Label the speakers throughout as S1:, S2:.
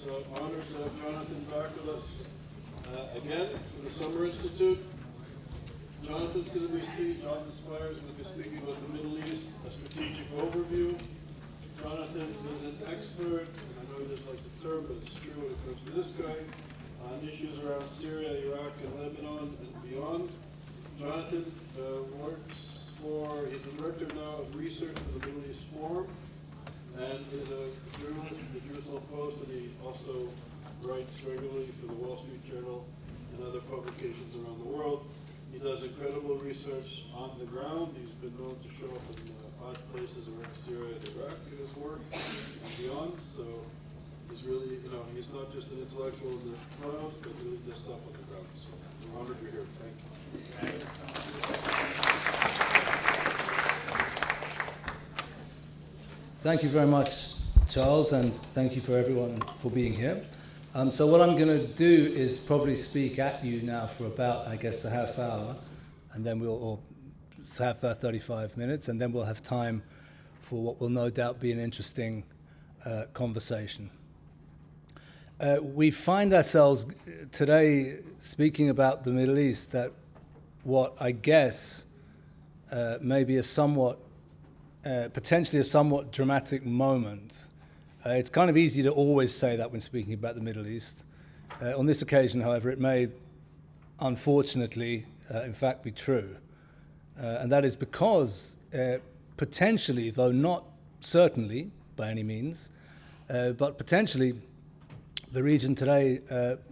S1: So I'm honored to have Jonathan back with us again from the Summer Institute. Jonathan Spires is going to be speaking about the Middle East, a strategic overview. Jonathan is an expert, and I know he doesn't like the term, but it's true when it comes to this guy, on issues around Syria, Iraq, and Lebanon, and beyond. Jonathan he's the director now of research for the Middle East Forum, and is a journalist for the Jerusalem Post, and he also writes regularly for the Wall Street Journal and other publications around the world. He does incredible research on the ground. He's been known to show up in odd places around Syria and Iraq in his work and beyond. So he's really, he's not just an intellectual in the clouds, but really does stuff on the ground. So we're honored you're here. Thank you.
S2: Thank you very much, Charles, and thank you for everyone for being here. So what I'm going to do is probably speak at you now for about, I guess, a half hour, and then we'll have 35 minutes, and then we'll have time for what will no doubt be an interesting conversation. We find ourselves today speaking about the Middle East at what I guess may be potentially a somewhat dramatic moment. It's kind of easy to always say that when speaking about the Middle East. On this occasion, however, it may, unfortunately, in fact, be true. And that is because potentially, though not certainly by any means, but potentially the region today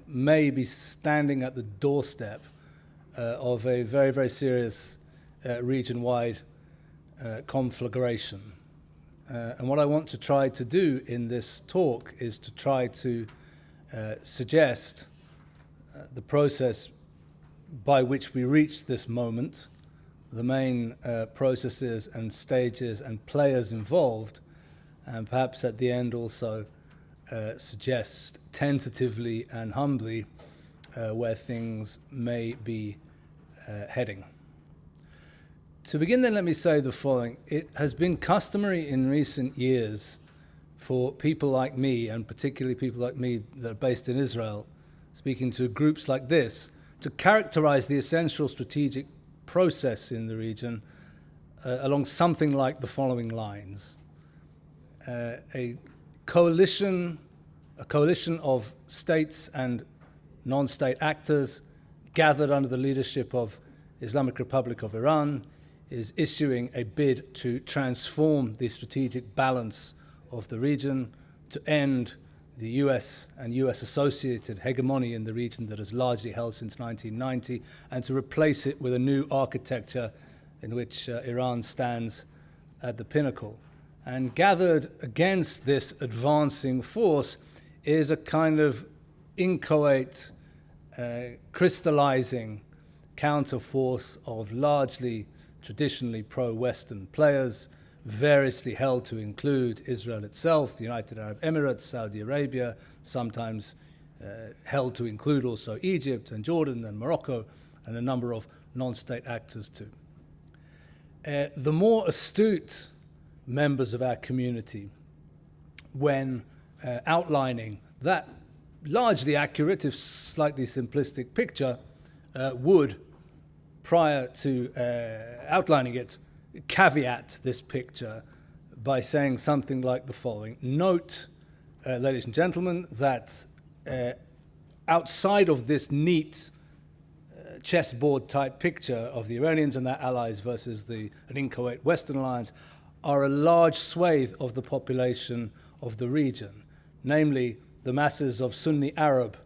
S2: may be standing at the doorstep of a very, very serious region-wide conflagration. And what I want to try to do in this talk is to try to suggest the process by which we reached this moment, the main processes and stages and players involved, and perhaps at the end also suggest tentatively and humbly where things may be heading. To begin then, let me say the following. It has been customary in recent years for people like me, and particularly people like me that are based in Israel, speaking to groups like this, to characterize the essential strategic process in the region along something like the following lines. A coalition of states and non-state actors gathered under the leadership of Islamic Republic of Iran is issuing a bid to transform the strategic balance of the region, to end the US and US-associated hegemony in the region that has largely held since 1990, and to replace it with a new architecture in which Iran stands at the pinnacle. And gathered against this advancing force is a kind of inchoate, crystallizing counterforce of largely traditionally pro-Western players, variously held to include Israel itself, the United Arab Emirates, Saudi Arabia, sometimes held to include also Egypt and Jordan and Morocco, and a number of non-state actors too. The more astute members of our community, when outlining that largely accurate, if slightly simplistic picture, would, prior to outlining it, caveat this picture by saying something like the following. Note, ladies and gentlemen, that outside of this neat chessboard-type picture of the Iranians and their allies versus an inchoate Western alliance are a large swathe of the population of the region, namely the masses of Sunni Arab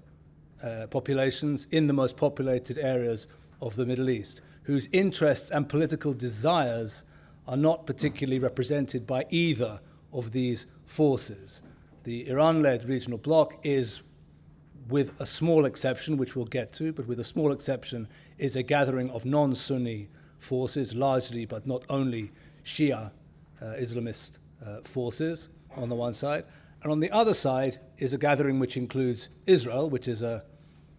S2: populations in the most populated areas of the Middle East, whose interests and political desires are not particularly represented by either of these forces. The Iran-led regional bloc is, with a small exception, which we'll get to, but with a small exception, is a gathering of non-Sunni forces, largely but not only Shia Islamist forces on the one side. And on the other side is a gathering which includes Israel, which is a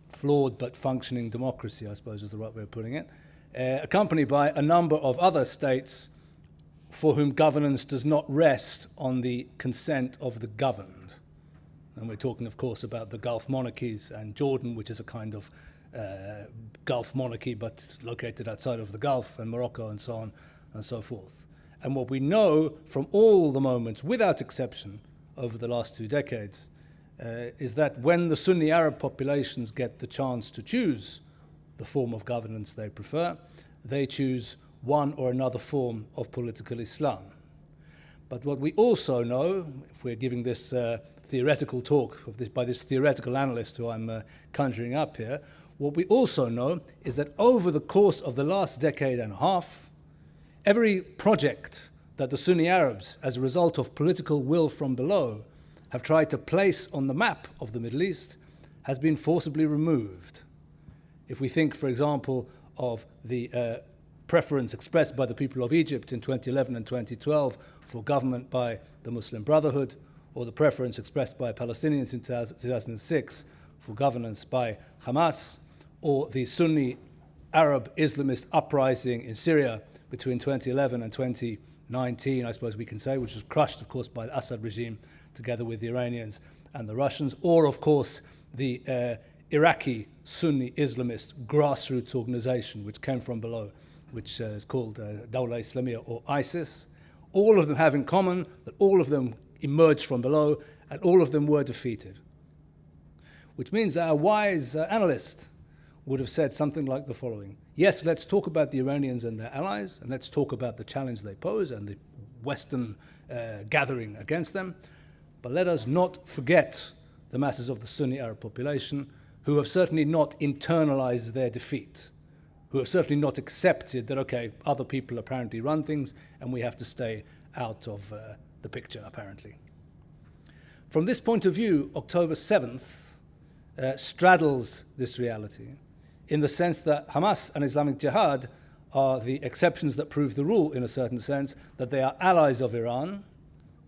S2: flawed but functioning democracy, I suppose is the right way of putting it, accompanied by a number of other states for whom governance does not rest on the consent of the governed. And we're talking, of course, about the Gulf monarchies and Jordan, which is a kind of Gulf monarchy, but located outside of the Gulf, and Morocco, and so on and so forth. And what we know from all the moments, without exception, over the last 2 decades, is that when the Sunni Arab populations get the chance to choose the form of governance they prefer, they choose one or another form of political Islam. But what we also know, if we're giving this theoretical talk by this theoretical analyst who I'm conjuring up here, what we also know is that over the course of the last decade and a half, every project that the Sunni Arabs, as a result of political will from below, have tried to place on the map of the Middle East has been forcibly removed. If we think, for example, of the preference expressed by the people of Egypt in 2011 and 2012 for government by the Muslim Brotherhood, or the preference expressed by Palestinians in 2006 for governance by Hamas, or the Sunni Arab Islamist uprising in Syria between 2011 and 2019, I suppose we can say, which was crushed, of course, by the Assad regime together with the Iranians and the Russians, or, of course, the Iraqi Sunni Islamist grassroots organization which came from below, which is called Dawla Islamiyya, or ISIS. All of them have in common that all of them emerged from below and all of them were defeated. Which means that a wise analyst would have said something like the following: yes, let's talk about the Iranians and their allies, and let's talk about the challenge they pose and the Western gathering against them, but let us not forget the masses of the Sunni Arab population who have certainly not internalized their defeat, who have certainly not accepted that, okay, other people apparently run things and we have to stay out of the picture, apparently. From this point of view, October 7th straddles this reality in the sense that Hamas and Islamic Jihad are the exceptions that prove the rule, in a certain sense, that they are allies of Iran,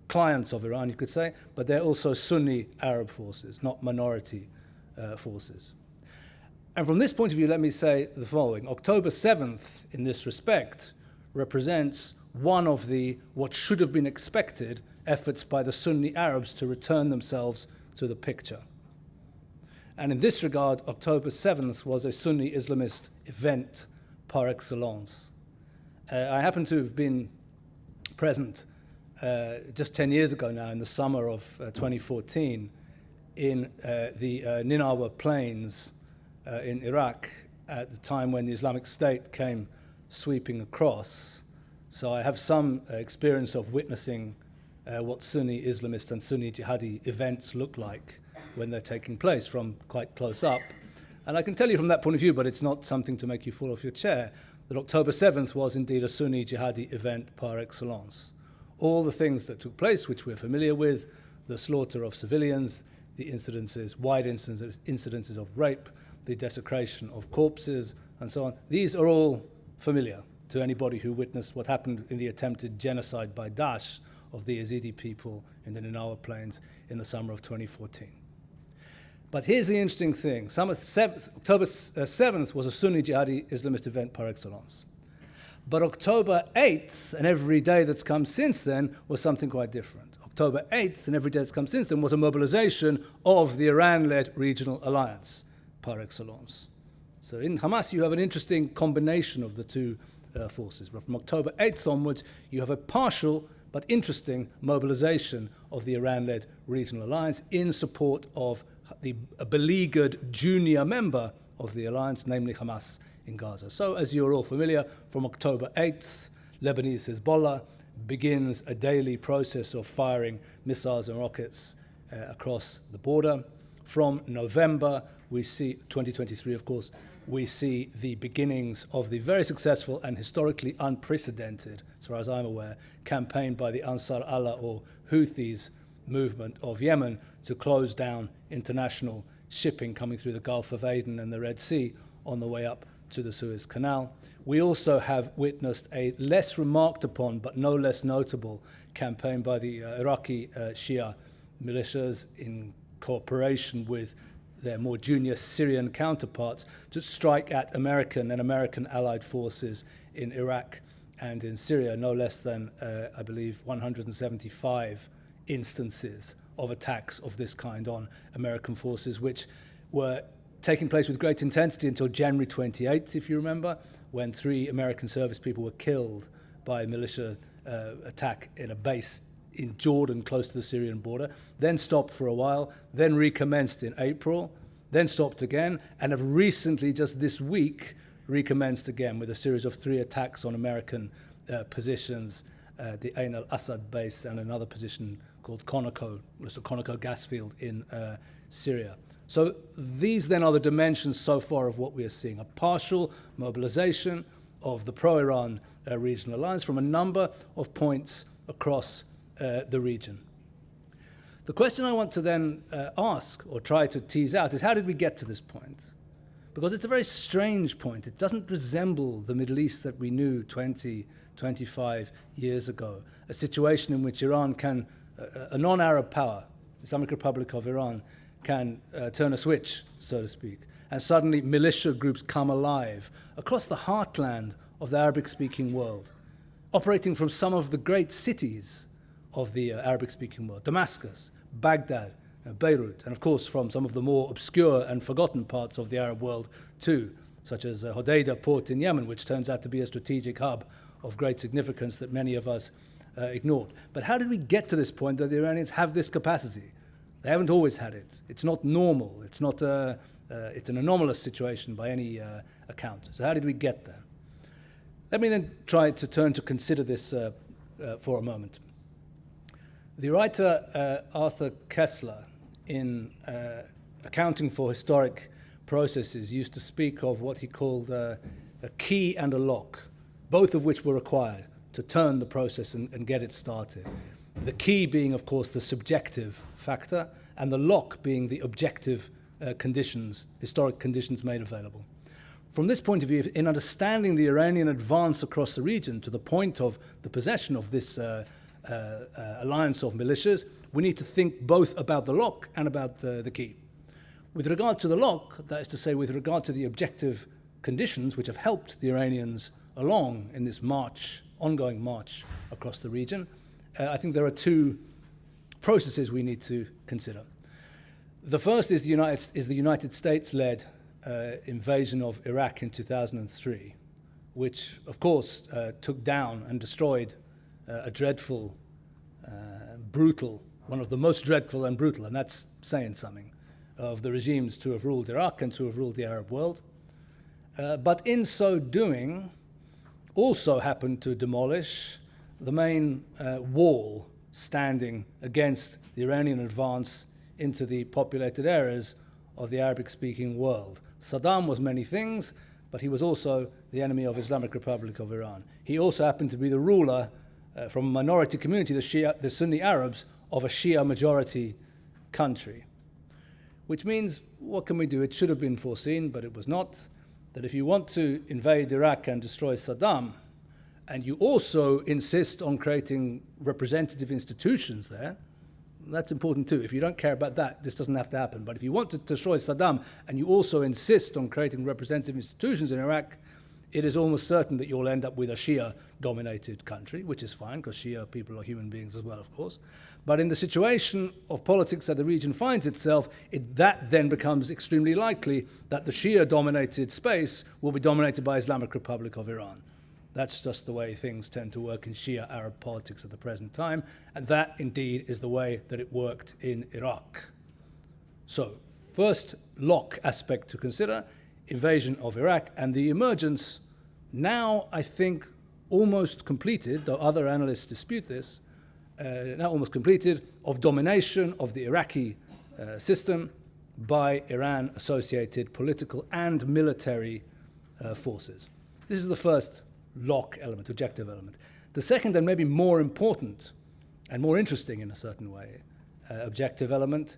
S2: clients of Iran, you could say, but they're also Sunni Arab forces, not minority forces. And from this point of view, let me say the following. October 7th, in this respect, represents one of the, what should have been expected, efforts by the Sunni Arabs to return themselves to the picture. And in this regard, October 7th was a Sunni Islamist event par excellence. I happen to have been present just 10 years ago now, in the summer of 2014, in the Ninawa Plains in Iraq, at the time when the Islamic State came sweeping across. So I have some experience of witnessing what Sunni Islamist and Sunni Jihadi events look like when they're taking place from quite close up. And I can tell you from that point of view, but it's not something to make you fall off your chair, that October 7th was indeed a Sunni Jihadi event par excellence. All the things that took place, which we're familiar with, the slaughter of civilians, the incidences, wide incidences of rape, the desecration of corpses, and so on, these are all familiar to anybody who witnessed what happened in the attempted genocide by Daesh of the Yazidi people in the Ninawa Plains in the summer of 2014. But here's the interesting thing. October 7th was a Sunni Jihadi Islamist event par excellence. But October 8th, and every day that's come since then, was something quite different. October 8th, and every day that's come since then, was a mobilization of the Iran-led regional alliance par excellence. So in Hamas, you have an interesting combination of the two forces. But from October 8th onwards, you have a partial but interesting mobilization of the Iran-led regional alliance in support of a beleaguered junior member of the alliance, namely Hamas in Gaza. So, as you're all familiar, from October 8th, Lebanese Hezbollah begins a daily process of firing missiles and rockets across the border. From November, we see, 2023 of course, we see the beginnings of the very successful and historically unprecedented, as far as I'm aware, campaign by the Ansar Allah or Houthis movement of Yemen to close down international shipping coming through the Gulf of Aden and the Red Sea on the way up to the Suez Canal. We also have witnessed a less remarked upon but no less notable campaign by the Iraqi Shia militias in cooperation with their more junior Syrian counterparts to strike at American and American allied forces in Iraq and in Syria. No less than, I believe, 175 instances of attacks of this kind on American forces, which were taking place with great intensity until January 28th, if you remember, when 3 American service people were killed by a militia attack in a base in Jordan close to the Syrian border, then stopped for a while, then recommenced in April, then stopped again, and have recently, just this week, recommenced again with a series of 3 attacks on American positions, the Ain al-Assad base and another position called Conoco, it's a Conoco gas field in Syria. So these then are the dimensions so far of what we are seeing, a partial mobilization of the pro-Iran regional alliance from a number of points across the region. The question I want to then ask or try to tease out is, how did we get to this point? Because it's a very strange point. It doesn't resemble the Middle East that we knew 20, 25 years ago, a situation in which Iran can, a non-Arab power, the Islamic Republic of Iran, can turn a switch, so to speak, and suddenly militia groups come alive across the heartland of the Arabic-speaking world, operating from some of the great cities of the Arabic-speaking world, Damascus, Baghdad, Beirut, and of course from some of the more obscure and forgotten parts of the Arab world too, such as Hodeidah port in Yemen, which turns out to be a strategic hub of great significance that many of us ignored. But how did we get to this point that the Iranians have this capacity? They haven't always had it. It's not normal. It's not. It's an anomalous situation by any account. So how did we get there? Let me then try to turn to consider this for a moment. The writer Arthur Koestler, in accounting for historic processes, used to speak of what he called a key and a lock, both of which were required to turn the process and get it started. The key being, of course, the subjective factor, and the lock being the objective conditions, historic conditions made available. From this point of view, in understanding the Iranian advance across the region to the point of the possession of this alliance of militias, we need to think both about the lock and about the key. With regard to the lock, that is to say, with regard to the objective conditions which have helped the Iranians along in this march, ongoing march across the region, I think there are 2 processes we need to consider. The first is the United States-led invasion of Iraq in 2003, which, of course, took down and destroyed a dreadful, brutal, one of the most dreadful and brutal, and that's saying something, of the regimes to have ruled Iraq and to have ruled the Arab world. But in so doing, also happened to demolish the main wall standing against the Iranian advance into the populated areas of the Arabic-speaking world. Saddam was many things, but he was also the enemy of Islamic Republic of Iran. He also happened to be the ruler from a minority community, the Sunni Arabs, of a Shia majority country. Which means, what can we do? It should have been foreseen, but it was not, that if you want to invade Iraq and destroy Saddam, and you also insist on creating representative institutions there, that's important too. If you don't care about that, this doesn't have to happen. But if you want to destroy Saddam and you also insist on creating representative institutions in Iraq, it is almost certain that you'll end up with a Shia-dominated country, which is fine, because Shia people are human beings as well, of course. But in the situation of politics that the region finds itself, that then becomes extremely likely that the Shia-dominated space will be dominated by Islamic Republic of Iran. That's just the way things tend to work in Shia Arab politics at the present time, and that indeed is the way that it worked in Iraq. So, first lock aspect to consider, invasion of Iraq and the emergence, now I think almost completed, though other analysts dispute this, now almost completed, of domination of the Iraqi system by Iran-associated political and military forces. This is the first lock element, objective element. The second, and maybe more important and more interesting in a certain way, objective element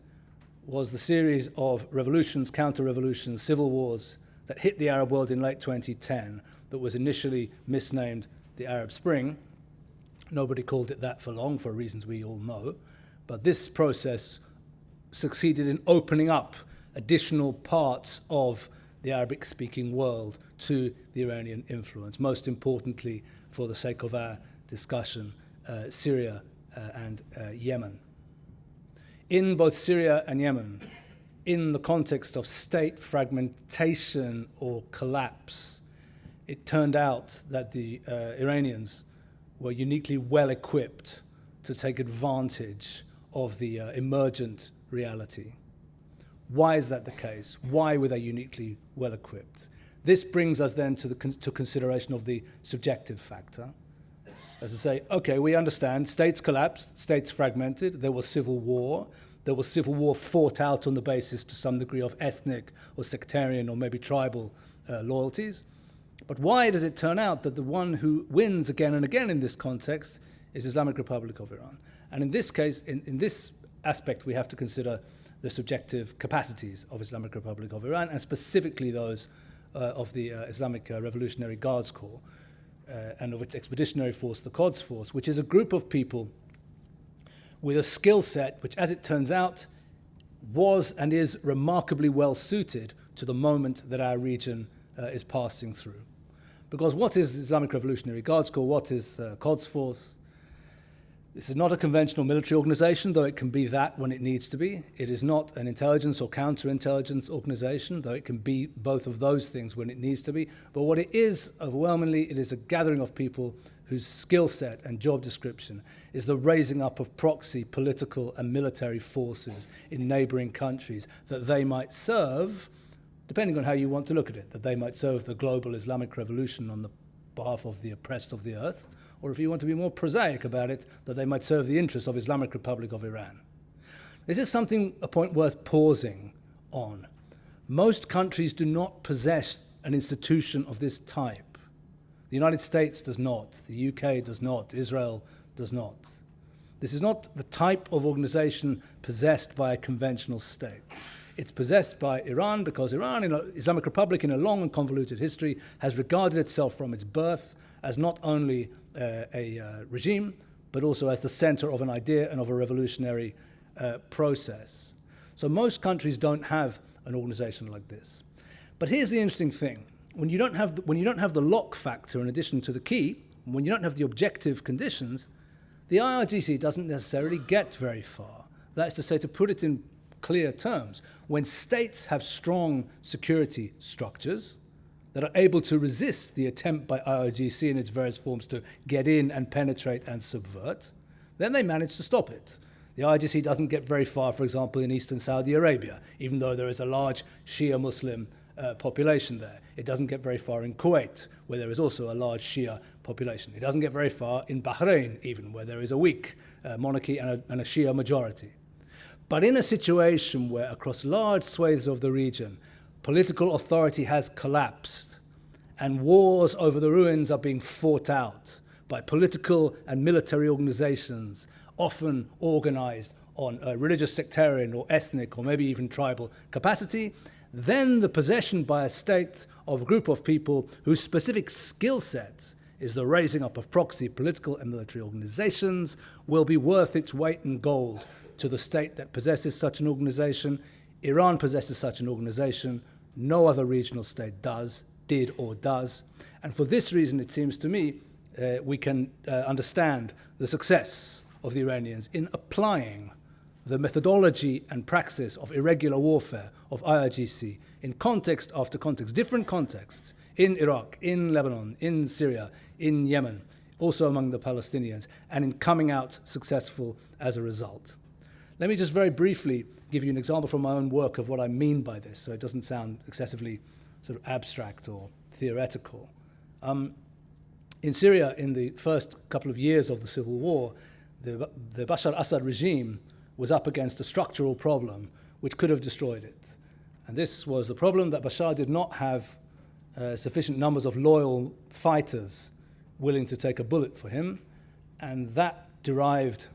S2: was the series of revolutions, counter-revolutions, civil wars that hit the Arab world in late 2010 that was initially misnamed the Arab Spring. Nobody called it that for long, for reasons we all know. But this process succeeded in opening up additional parts of the Arabic-speaking world to the Iranian influence, most importantly, for the sake of our discussion, Syria and Yemen. in both Syria and Yemen, in the context of state fragmentation or collapse, it turned out that the Iranians were uniquely well equipped to take advantage of the emergent reality. Why is that the case? Why were they uniquely well equipped? This brings us then to consideration of the subjective factor. As I say, okay, we understand states collapsed, states fragmented, there was civil war. There was civil war fought out on the basis to some degree of ethnic or sectarian or maybe tribal loyalties. But why does it turn out that the one who wins again and again in this context is Islamic Republic of Iran? And in this case, in this aspect, we have to consider the subjective capacities of Islamic Republic of Iran, and specifically those of the Islamic Revolutionary Guards Corps and of its expeditionary force, the Quds Force, which is a group of people with a skill set which, as it turns out, was and is remarkably well suited to the moment that our region is passing through. Because what is Islamic Revolutionary Guards Corps? What is Quds Force? This is not a conventional military organization, though it can be that when it needs to be. It is not an intelligence or counterintelligence organization, though it can be both of those things when it needs to be. But what it is, overwhelmingly, it is a gathering of people whose skill set and job description is the raising up of proxy political and military forces in neighboring countries that they might serve, depending on how you want to look at it, that they might serve the global Islamic revolution on the behalf of the oppressed of the earth, or if you want to be more prosaic about it, that they might serve the interests of Islamic Republic of Iran. This is a point worth pausing on. Most countries do not possess an institution of this type. The United States does not, the UK does not, Israel does not. This is not the type of organization possessed by a conventional state. It's possessed by Iran because Iran, Islamic Republic, in a long and convoluted history, has regarded itself from its birth as not only a regime, but also as the center of an idea and of a revolutionary process. So most countries don't have an organization like this. But here's the interesting thing. When you don't have the lock factor in addition to the key, when you don't have the objective conditions, the IRGC doesn't necessarily get very far. That is to say, to put it in clear terms, when states have strong security structures that are able to resist the attempt by IRGC in its various forms to get in and penetrate and subvert, then they manage to stop it. The IRGC doesn't get very far, for example, in eastern Saudi Arabia, even though there is a large Shia Muslim population there. It doesn't get very far in Kuwait, where there is also a large Shia population. It doesn't get very far in Bahrain, even, where there is a weak monarchy and a Shia majority. But in a situation where across large swathes of the region, political authority has collapsed and wars over the ruins are being fought out by political and military organizations, often organized on a religious, sectarian, or ethnic, or maybe even tribal capacity, then the possession by a state of a group of people whose specific skill set is the raising up of proxy political and military organizations will be worth its weight in gold to the state that possesses such an organization. Iran possesses such an organization. No other regional state did or does. And for this reason, it seems to me, we can understand the success of the Iranians in applying the methodology and praxis of irregular warfare of IRGC in context after context, different contexts, in Iraq, in Lebanon, in Syria, in Yemen, also among the Palestinians, and in coming out successful as a result. Let me just very briefly give you an example from my own work of what I mean by this, so it doesn't sound excessively sort of abstract or theoretical. In Syria, in the first couple of years of the civil war, the Bashar al-Assad regime was up against a structural problem which could have destroyed it. And this was the problem that Bashar did not have sufficient numbers of loyal fighters willing to take a bullet for him, and that derived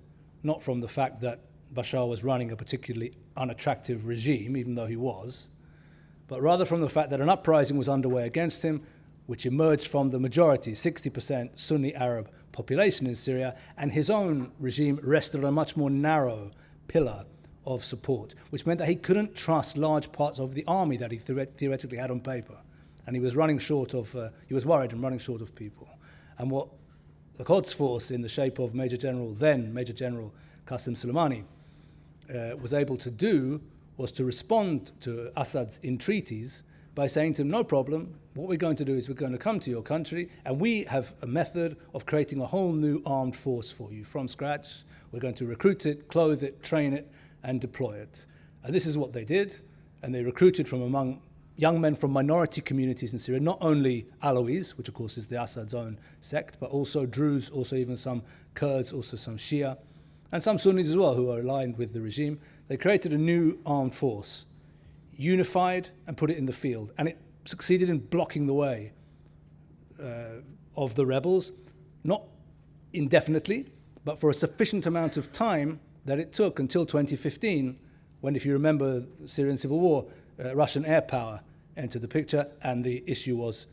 S2: not from the fact that Bashar was running a particularly unattractive regime, even though he was, but rather from the fact that an uprising was underway against him, which emerged from the majority, 60% Sunni Arab population in Syria, and his own regime rested on a much more narrow pillar of support, which meant that he couldn't trust large parts of the army that he theoretically had on paper. And he was running short of, he was worried and running short of people. And what the Quds Force, in the shape of then Major General Qasem Soleimani, was able to do was to respond to Assad's entreaties by saying to him, no problem, what we're going to do is we're going to come to your country and we have a method of creating a whole new armed force for you from scratch. We're going to recruit it, clothe it, train it, and deploy it. And this is what they did. And they recruited from among young men from minority communities in Syria, not only Alawis, which of course is the Assad's own sect, but also Druze, also even some Kurds, also some Shia, and some Sunnis as well who are aligned with the regime. They created a new armed force, unified and put it in the field. And it succeeded in blocking the way of the rebels, not indefinitely, but for a sufficient amount of time that it took until 2015, when, if you remember the Syrian civil war, Russian air power entered the picture and the issue was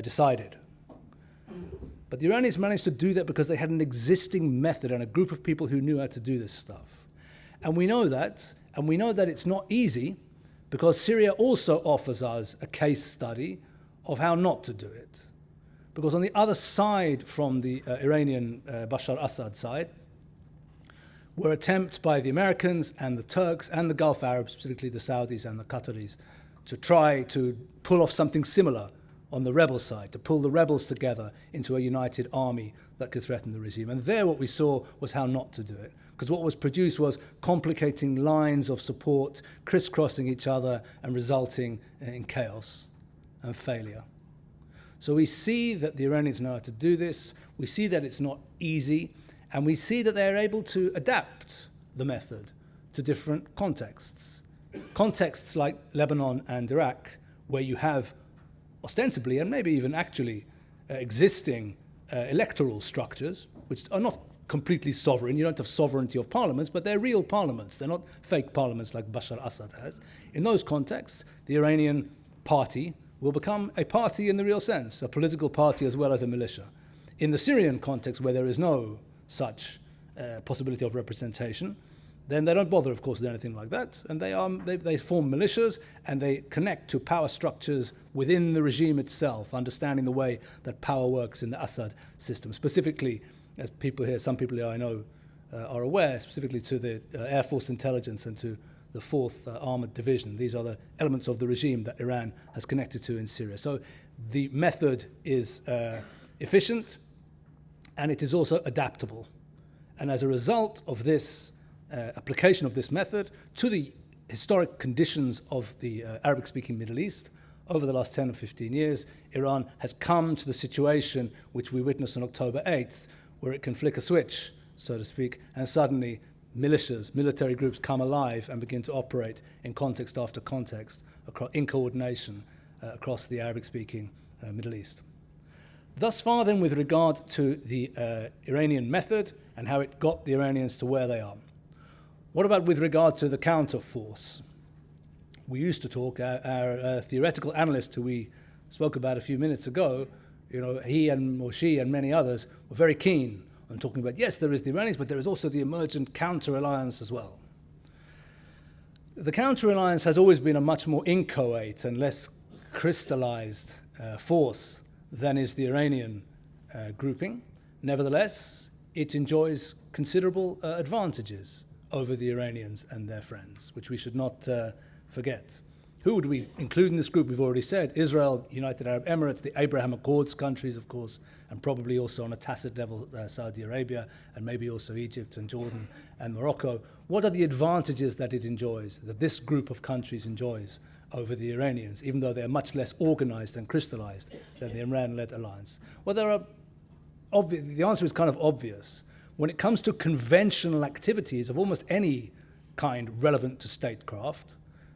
S2: decided. But the Iranians managed to do that because they had an existing method and a group of people who knew how to do this stuff. And we know that, it's not easy, because Syria also offers us a case study of how not to do it. Because on the other side from the Iranian Bashar Assad side were attempts by the Americans and the Turks and the Gulf Arabs, specifically the Saudis and the Qataris, to try to pull off something similar on the rebel side, to pull the rebels together into a united army that could threaten the regime. And there what we saw was how not to do it. Because what was produced was complicating lines of support, crisscrossing each other and resulting in chaos and failure. So we see that the Iranians know how to do this. We see that it's not easy. And we see that they're able to adapt the method to different contexts. Contexts like Lebanon and Iraq, where you have ostensibly and maybe even actually existing electoral structures, which are not completely sovereign. You don't have sovereignty of parliaments, but they're real parliaments. They're not fake parliaments like Bashar Assad has. In those contexts, the Iranian party will become a party in the real sense, a political party as well as a militia. In the Syrian context, where there is no such possibility of representation, then they don't bother, of course, with anything like that. And they form militias and they connect to power structures within the regime itself, understanding the way that power works in the Assad system. Specifically, as people here, some people here I know are aware, specifically to the Air Force intelligence and to the 4th Armored Division. These are the elements of the regime that Iran has connected to in Syria. So the method is efficient and it is also adaptable. And as a result of this application of this method to the historic conditions of the Arabic-speaking Middle East, over the last 10 or 15 years, Iran has come to the situation which we witnessed on October 8th, where it can flick a switch, so to speak, and suddenly militias, military groups come alive and begin to operate in context after context, in coordination across the Arabic-speaking Middle East. Thus far, then, with regard to the Iranian method and how it got the Iranians to where they are. What about with regard to the counterforce? We used to talk, our theoretical analyst who we spoke about a few minutes ago, he or she and many others were very keen on talking about, yes, there is the Iranians, but there is also the emergent counter-alliance as well. The counter-alliance has always been a much more inchoate and less crystallized force than is the Iranian grouping. Nevertheless, it enjoys considerable advantages over the Iranians and their friends, which we should not forget. Who would we include in this group? We've already said Israel, United Arab Emirates, the Abraham Accords countries, of course, and probably also on a tacit level Saudi Arabia, and maybe also Egypt and Jordan and Morocco. What are the advantages that it enjoys, that this group of countries enjoys over the Iranians, even though they're much less organized and crystallized than the Iran-led alliance? Well, the answer is kind of obvious. When it comes to conventional activities of almost any kind relevant to statecraft,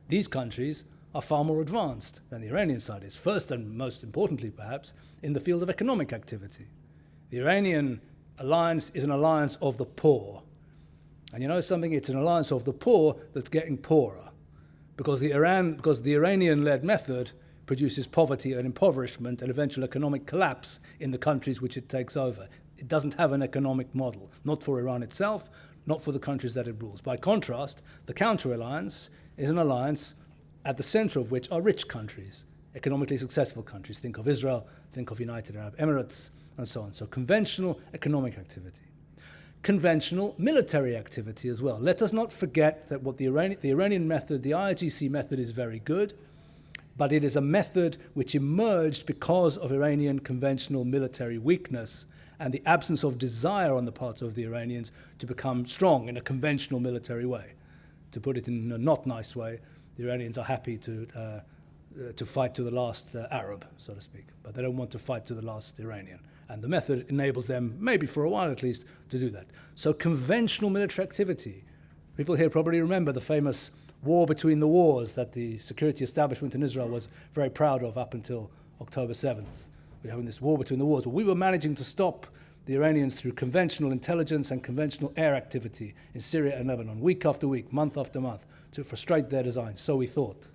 S2: these countries are far more advanced than the Iranian side is. First and most importantly, perhaps, in the field of economic activity. The Iranian alliance is an alliance of the poor. And you know something? It's an alliance of the poor that's getting poorer. Because the Iranian-led method produces poverty and impoverishment and eventual economic collapse in the countries which it takes over. It doesn't have an economic model, not for Iran itself, not for the countries that it rules. By contrast, the counter-alliance is an alliance at the center of which are rich countries, economically successful countries. Think of Israel, think of United Arab Emirates, and so on. So conventional economic activity. conventional military activity as well. Let us not forget that what the Iranian method, the IRGC method, is very good, but it is a method which emerged because of Iranian conventional military weakness and the absence of desire on the part of the Iranians to become strong in a conventional military way. To put it in a not nice way, the Iranians are happy to fight to the last Arab, so to speak, but they don't want to fight to the last Iranian. And the method enables them, maybe for a while at least, to do that. So conventional military activity. People here probably remember the famous war between the wars that the security establishment in Israel was very proud of up until October 7th. We're having this war between the wars. But we were managing to stop the Iranians through conventional intelligence and conventional air activity in Syria and Lebanon, week after week, month after month, to frustrate their designs, so we thought.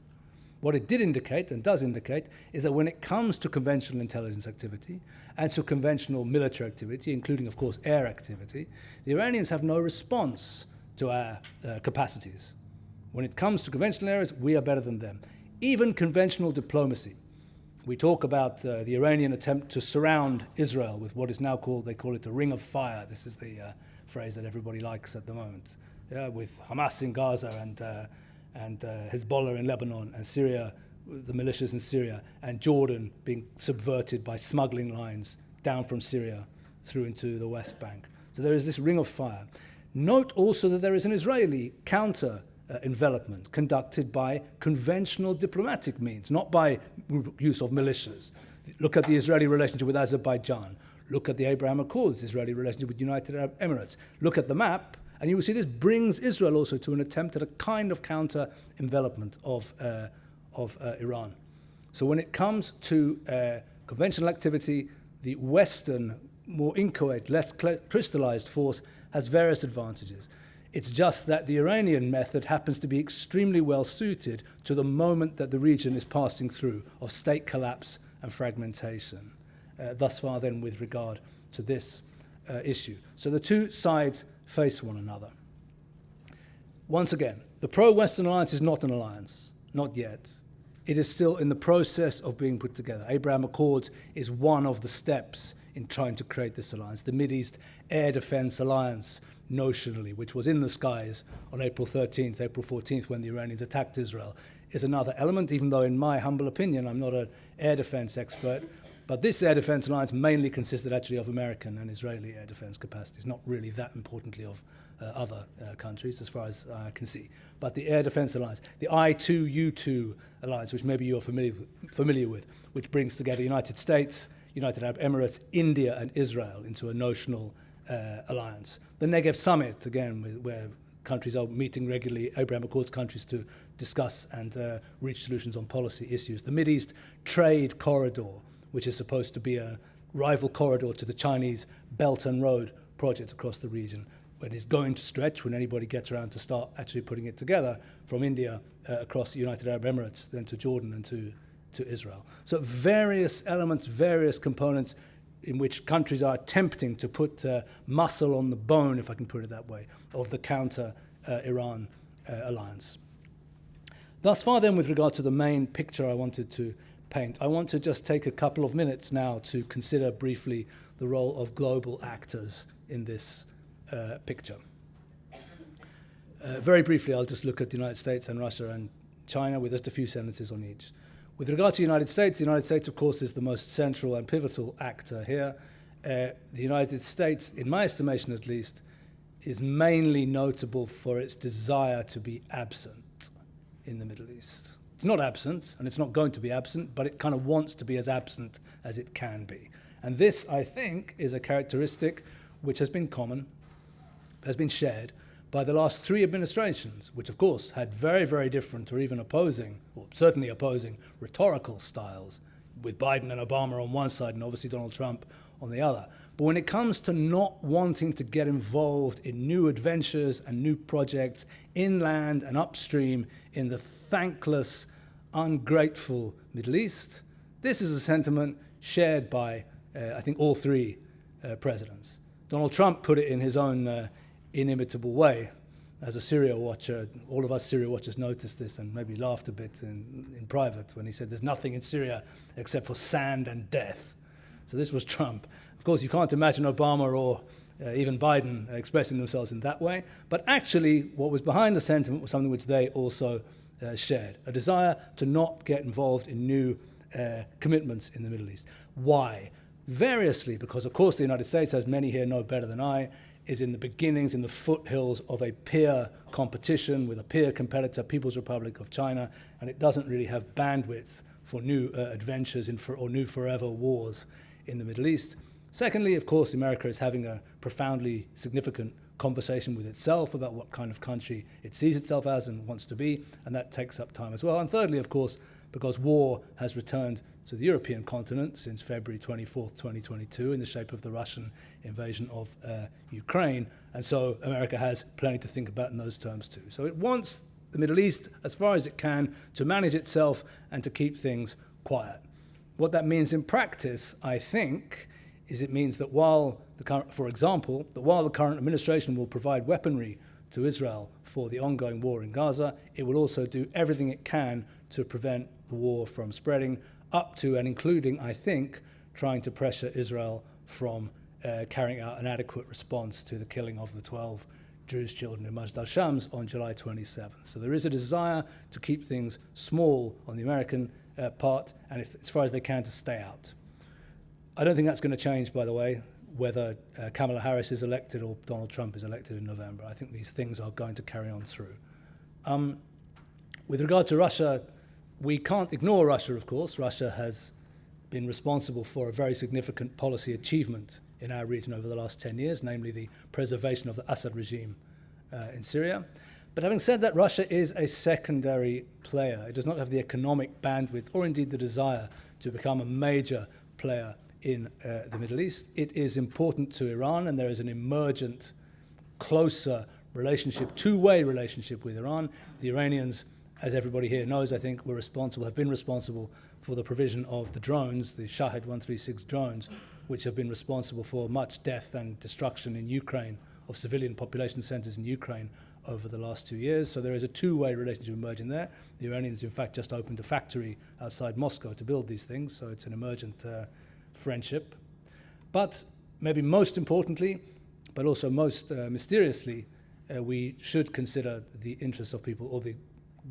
S2: What it did indicate, and does indicate, is that when it comes to conventional intelligence activity and to conventional military activity, including, of course, air activity, the Iranians have no response to our capacities. When it comes to conventional areas, we are better than them. Even conventional diplomacy. We talk about the Iranian attempt to surround Israel with what is now called, they call it a ring of fire. This is the phrase that everybody likes at the moment. Yeah, with Hamas in Gaza and Hezbollah in Lebanon and Syria, the militias in Syria, and Jordan being subverted by smuggling lines down from Syria through into the West Bank. So there is this ring of fire. Note also that there is an Israeli counter envelopment conducted by conventional diplomatic means, not by use of militias. Look at the Israeli relationship with Azerbaijan. Look at the Abraham Accords, Israeli relationship with United Arab Emirates. Look at the map, and you will see this brings Israel also to an attempt at a kind of counter-envelopment of Iran. So when it comes to conventional activity, the Western, more inchoate, less crystallized force has various advantages. It's just that the Iranian method happens to be extremely well suited to the moment that the region is passing through of state collapse and fragmentation. Thus far then with regard to this issue. So the two sides face one another. Once again, the pro-Western alliance is not an alliance, not yet. It is still in the process of being put together. Abraham Accords is one of the steps in trying to create this alliance. The Mideast Air Defense Alliance, notionally, which was in the skies on April 13th, April 14th, when the Iranians attacked Israel, is another element, even though in my humble opinion, I'm not an air defense expert, but this air defense alliance mainly consisted actually of American and Israeli air defense capacities, not really that importantly of other countries, as far as I can see. But the air defense alliance, the I2U2 alliance, which maybe you're familiar with, which brings together the United States, United Arab Emirates, India, and Israel into a notional alliance. The Negev Summit, again, where countries are meeting regularly, Abraham Accords countries, to discuss and reach solutions on policy issues. The Mideast Trade Corridor, which is supposed to be a rival corridor to the Chinese Belt and Road project across the region, but is going to stretch when anybody gets around to start actually putting it together from India across the United Arab Emirates, then to Jordan and to Israel. So various elements, various components in which countries are attempting to put muscle on the bone, if I can put it that way, of the counter-Iran alliance. Thus far then, with regard to the main picture I wanted to paint, I want to just take a couple of minutes now to consider briefly the role of global actors in this picture. Very briefly, I'll just look at the United States and Russia and China with just a few sentences on each. With regard to the United States, of course, is the most central and pivotal actor here. The United States, in my estimation at least, is mainly notable for its desire to be absent in the Middle East. It's not absent, and it's not going to be absent, but it kind of wants to be as absent as it can be. And this, I think, is a characteristic which has been common, has been shared by the last three administrations, which of course had very, very different or even opposing, or certainly opposing, rhetorical styles, with Biden and Obama on one side and obviously Donald Trump on the other. But when it comes to not wanting to get involved in new adventures and new projects inland and upstream in the thankless, ungrateful Middle East, this is a sentiment shared by, I think, all three presidents. Donald Trump put it in his own inimitable way. As a Syria watcher, all of us Syria watchers noticed this and maybe laughed a bit in private when he said there's nothing in Syria except for sand and death. So this was Trump. Of course, you can't imagine Obama even Biden expressing themselves in that way. But actually, what was behind the sentiment was something which they also shared, a desire to not get involved in new commitments in the Middle East. Why? Variously, because of course the United States, as many here know better than I, is in the beginnings, in the foothills of a peer competition with a peer competitor, People's Republic of China, and it doesn't really have bandwidth for new adventures or new forever wars in the Middle East. Secondly, of course, America is having a profoundly significant conversation with itself about what kind of country it sees itself as and wants to be, and that takes up time as well. And thirdly, of course, because war has returned to the European continent since February 24th, 2022, in the shape of the Russian invasion of Ukraine. And so America has plenty to think about in those terms too. So it wants the Middle East, as far as it can, to manage itself and to keep things quiet. What that means in practice, I think, is it means that while the current administration will provide weaponry to Israel for the ongoing war in Gaza, it will also do everything it can to prevent the war from spreading, up to and including, I think, trying to pressure Israel from carrying out an adequate response to the killing of the 12 Jewish children in Majd al-Shams on July 27th. So there is a desire to keep things small on the American part, and as far as they can, to stay out. I don't think that's going to change, by the way, whether Kamala Harris is elected or Donald Trump is elected in November. I think these things are going to carry on through. With regard to Russia, we can't ignore Russia, of course. Russia has been responsible for a very significant policy achievement in our region over the last 10 years, namely the preservation of the Assad regime in Syria. But having said that, Russia is a secondary player. It does not have the economic bandwidth or indeed the desire to become a major player in the Middle East. It is important to Iran, and there is an emergent, closer relationship, two-way relationship with Iran. The Iranians, as everybody here knows, I think, have been responsible for the provision of the drones, the Shahed 136 drones, which have been responsible for much death and destruction in Ukraine, of civilian population centers in Ukraine over the last 2 years. So there is a two-way relationship emerging there. The Iranians, in fact, just opened a factory outside Moscow to build these things, so it's an emergent friendship. But maybe most importantly, but also most mysteriously, we should consider the interests of people, or the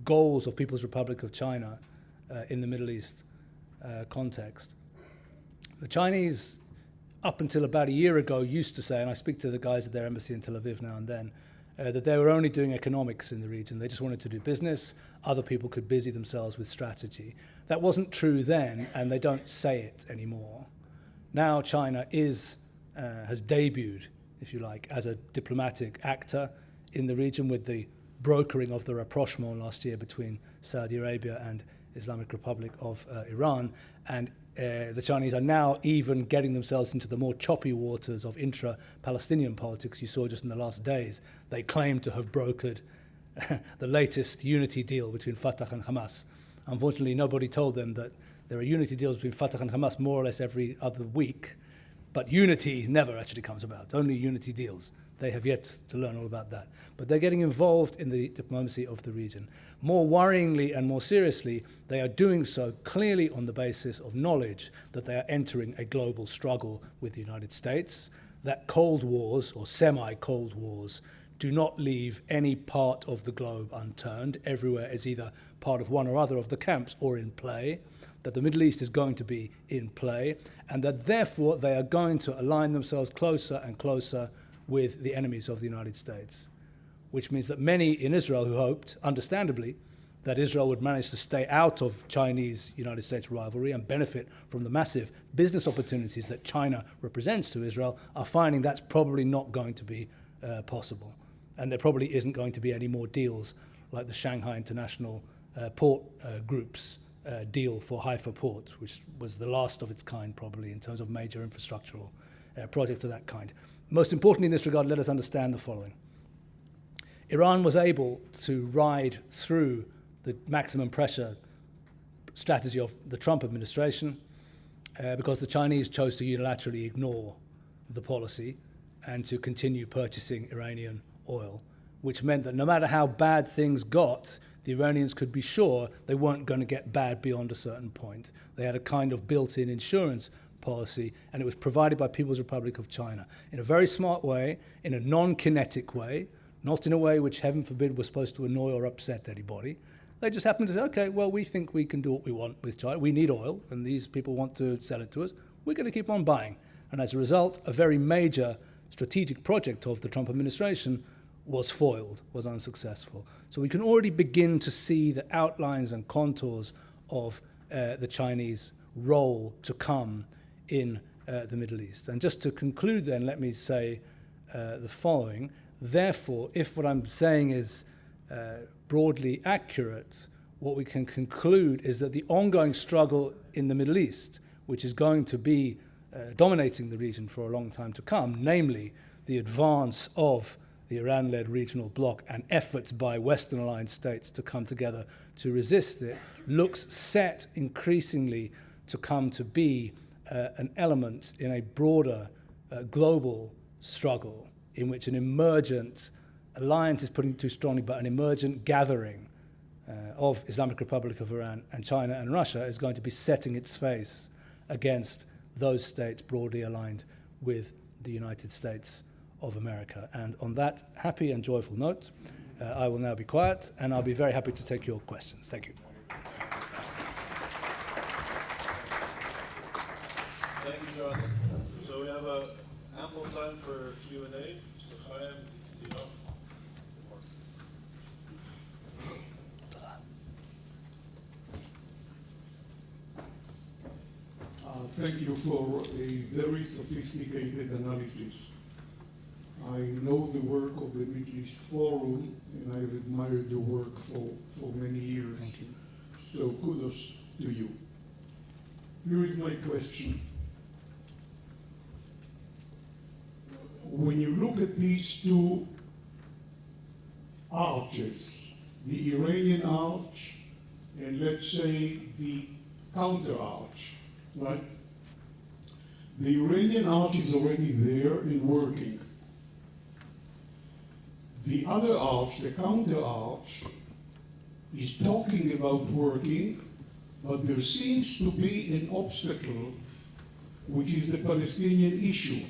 S2: goals of People's Republic of China in the Middle East context. The Chinese, up until about a year ago, used to say, and I speak to the guys at their embassy in Tel Aviv now and then, that they were only doing economics in the region. They just wanted to do business. Other people could busy themselves with strategy. That wasn't true then, and they don't say it anymore. Now China has debuted, if you like, as a diplomatic actor in the region, with the brokering of the rapprochement last year between Saudi Arabia and Islamic Republic of Iran. And the Chinese are now even getting themselves into the more choppy waters of intra-Palestinian politics. You saw just in the last days, they claim to have brokered the latest unity deal between Fatah and Hamas. Unfortunately, nobody told them that there are unity deals between Fatah and Hamas more or less every other week, but unity never actually comes about, only unity deals. They have yet to learn all about that. But they're getting involved in the diplomacy of the region. More worryingly and more seriously, they are doing so clearly on the basis of knowledge that they are entering a global struggle with the United States, that Cold Wars, or semi-Cold Wars, do not leave any part of the globe unturned. Everywhere is either part of one or other of the camps or in play, that the Middle East is going to be in play, and that therefore they are going to align themselves closer and closer with the enemies of the United States, which means that many in Israel who hoped, understandably, that Israel would manage to stay out of Chinese-United States rivalry and benefit from the massive business opportunities that China represents to Israel, are finding that's probably not going to be possible. And there probably isn't going to be any more deals like the Shanghai International Port Group's deal for Haifa Port, which was the last of its kind probably in terms of major infrastructural projects of that kind. Most importantly in this regard, let us understand the following. Iran was able to ride through the maximum pressure strategy of the Trump administration because the Chinese chose to unilaterally ignore the policy and to continue purchasing Iranian oil, which meant that no matter how bad things got, the Iranians could be sure they weren't going to get bad beyond a certain point. They had a kind of built-in insurance policy, and it was provided by People's Republic of China in a very smart way, in a non-kinetic way, not in a way which, heaven forbid, was supposed to annoy or upset anybody. They just happened to say, okay, well, we think we can do what we want with China. We need oil, and these people want to sell it to us. We're going to keep on buying. And as a result, a very major strategic project of the Trump administration was foiled, was unsuccessful. So we can already begin to see the outlines and contours of the Chinese role to come in the Middle East. And just to conclude then, let me say the following. Therefore, if what I'm saying is broadly accurate, what we can conclude is that the ongoing struggle in the Middle East, which is going to be dominating the region for a long time to come, namely the advance of the Iran-led regional bloc and efforts by Western-aligned states to come together to resist it, looks set increasingly to come to be an element in a broader global struggle in which an emergent alliance is putting it too strongly, but an emergent gathering of Islamic Republic of Iran and China and Russia is going to be setting its face against those states broadly aligned with the United States of America. And on that happy and joyful note, I will now be quiet, and I'll be very happy to take your questions. Thank you.
S1: Thank you, Jonathan. So we have ample time for Q&A. So Chaim, you know.
S3: Thank you for a very sophisticated analysis. I know the work of the Middle East Forum, and I've admired your work for many years.
S2: Thank you.
S3: So kudos to you. Here is my question. When you look at these two arches, the Iranian arch and let's say the counter arch, right? The Iranian arch is already there and working. The other arch, the counter arch, is talking about working, but there seems to be an obstacle, which is the Palestinian issue,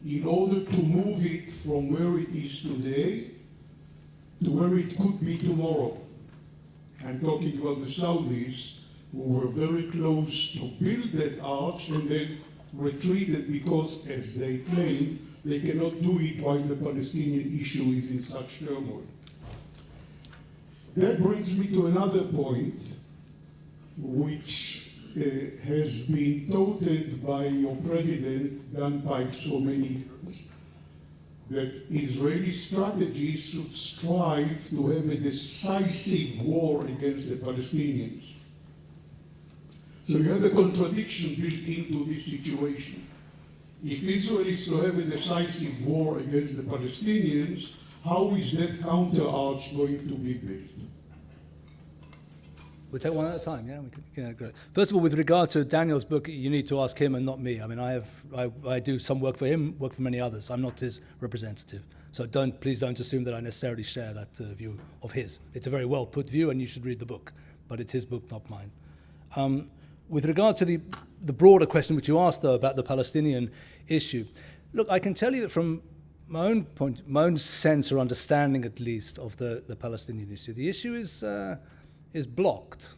S3: in order to move it from where it is today to where it could be tomorrow. I'm talking about the Saudis, who were very close to build that arch and then retreated because, as they claim, they cannot do it while the Palestinian issue is in such turmoil. That brings me to another point, which has been touted by your president, Dan Pikes, for many years, that Israeli strategies should strive to have a decisive war against the Palestinians. So you have a contradiction built into this situation. If Israel is to have a decisive war against the Palestinians, how is that counter-arch going to be built?
S2: We'll take one at a time, yeah? Great. First of all, with regard to Daniel's book, you need to ask him and not me. I mean, I do some work for him, work for many others. I'm not his representative. So please don't assume that I necessarily share that view of his. It's a very well put view, and you should read the book. But it's his book, not mine. With regard to the broader question which you asked, though, about the Palestinian issue, look, I can tell you that from my own sense or understanding, at least, of the Palestinian issue, the issue is blocked.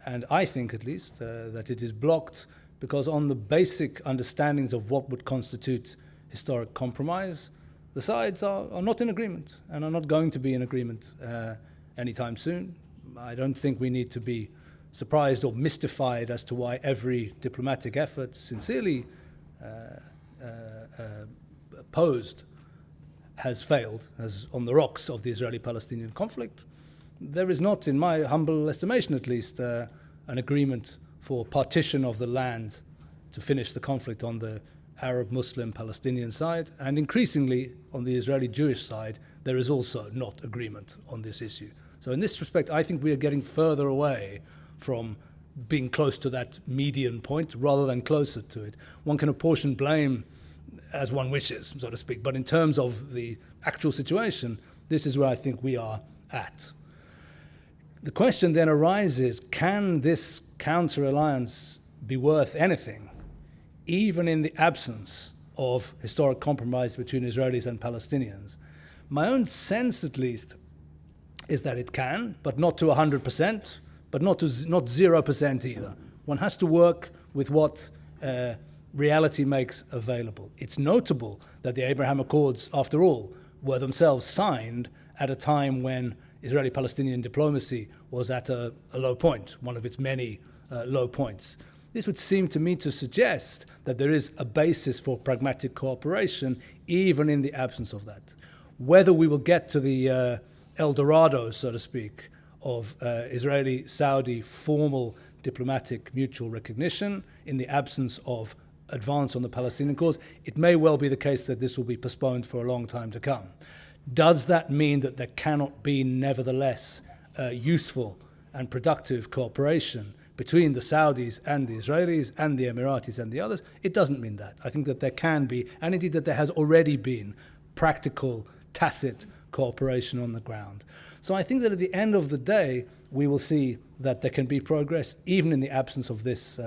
S2: And I think, at least, that it is blocked because on the basic understandings of what would constitute historic compromise, the sides are not in agreement and are not going to be in agreement anytime soon. I don't think we need to be surprised or mystified as to why every diplomatic effort, sincerely posed, has failed, as on the rocks of the Israeli-Palestinian conflict. There is not, in my humble estimation at least, an agreement for partition of the land to finish the conflict on the Arab, Muslim, Palestinian side, and increasingly on the Israeli-Jewish side, there is also not agreement on this issue. So in this respect, I think we are getting further away from being close to that median point rather than closer to it. One can apportion blame as one wishes, so to speak, but in terms of the actual situation, this is where I think we are at. The question then arises, can this counter-alliance be worth anything even in the absence of historic compromise between Israelis and Palestinians. My own sense, at least, is that it can, but not to 100%, but not 0% either. One has to work with what reality makes available. It's notable that the Abraham Accords, after all, were themselves signed at a time when Israeli-Palestinian diplomacy was at a low point, one of its many low points. This would seem to me to suggest that there is a basis for pragmatic cooperation, even in the absence of that. Whether we will get to the El Dorado, so to speak, of Israeli-Saudi formal diplomatic mutual recognition in the absence of advance on the Palestinian cause, it may well be the case that this will be postponed for a long time to come. Does that mean that there cannot be, nevertheless, useful and productive cooperation between the Saudis and the Israelis and the Emiratis and the others? It doesn't mean that. I think that there can be, and indeed that there has already been, practical, tacit cooperation on the ground. So I think that at the end of the day, we will see that there can be progress, even in the absence of this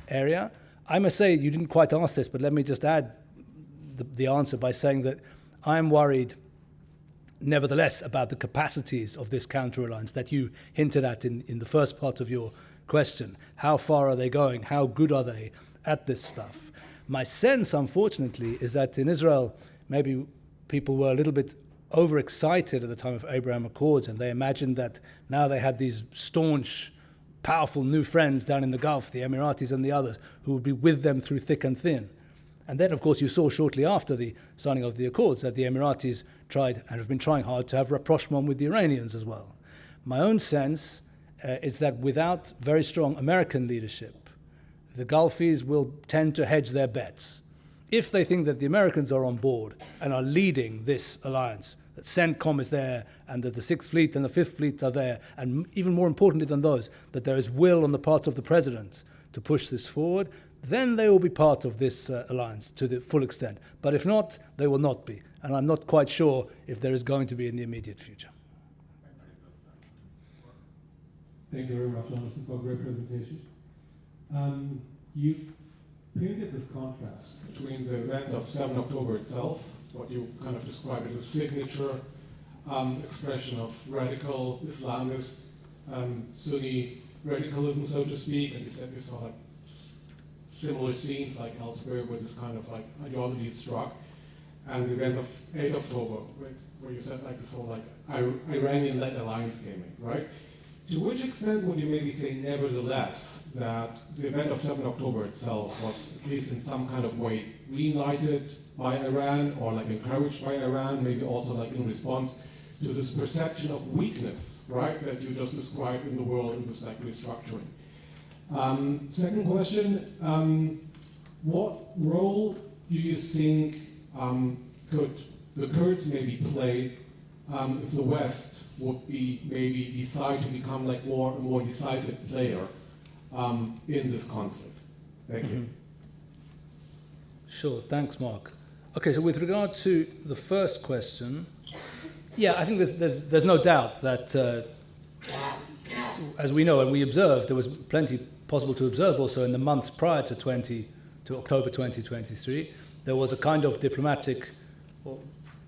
S2: area. I must say, you didn't quite ask this, but let me just add the answer by saying that I'm worried, nevertheless, about the capacities of this counter-alliance that you hinted at in the first part of your question. How far are they going? How good are they at this stuff? My sense, unfortunately, is that in Israel, maybe people were a little bit overexcited at the time of Abraham Accords, and they imagined that now they had these staunch, powerful new friends down in the Gulf, the Emiratis and the others, who would be with them through thick and thin. And then, of course, you saw shortly after the signing of the Accords that the Emiratis tried, and have been trying hard, to have rapprochement with the Iranians as well. My own sense is that without very strong American leadership, the Gulfis will tend to hedge their bets. If they think that the Americans are on board and are leading this alliance, that CENTCOM is there and that the 6th Fleet and the 5th Fleet are there, and even more importantly than those, that there is will on the part of the President to push this forward, then they will be part of this alliance to the full extent. But if not, they will not be. And I'm not quite sure if there is going to be in the immediate future.
S4: Thank you very much, Jonathan, for a great presentation. You painted this contrast between the event of 7 October itself, what you kind of described as a signature expression of radical Islamist, Sunni radicalism, so to speak, and you said you saw like similar scenes like elsewhere where this kind of like ideology struck, and the events of 8 October, where you said like this whole like Iranian-led alliance came in, right? To which extent would you maybe say, nevertheless, that the event of 7 October itself was, at least in some kind of way, green-lighted by Iran or like encouraged by Iran, maybe also like in response to this perception of weakness, right, that you just described in the world in this like restructuring? Second question, what role do you think could the Kurds maybe play if the West would be maybe decide to become like a more decisive player in this conflict? Thank you.
S2: Sure, thanks, Mark. Okay, so with regard to the first question, yeah, I think there's no doubt that, as we know and we observed, there was plenty possible to observe also in the months prior to October 2023. There was a kind of diplomatic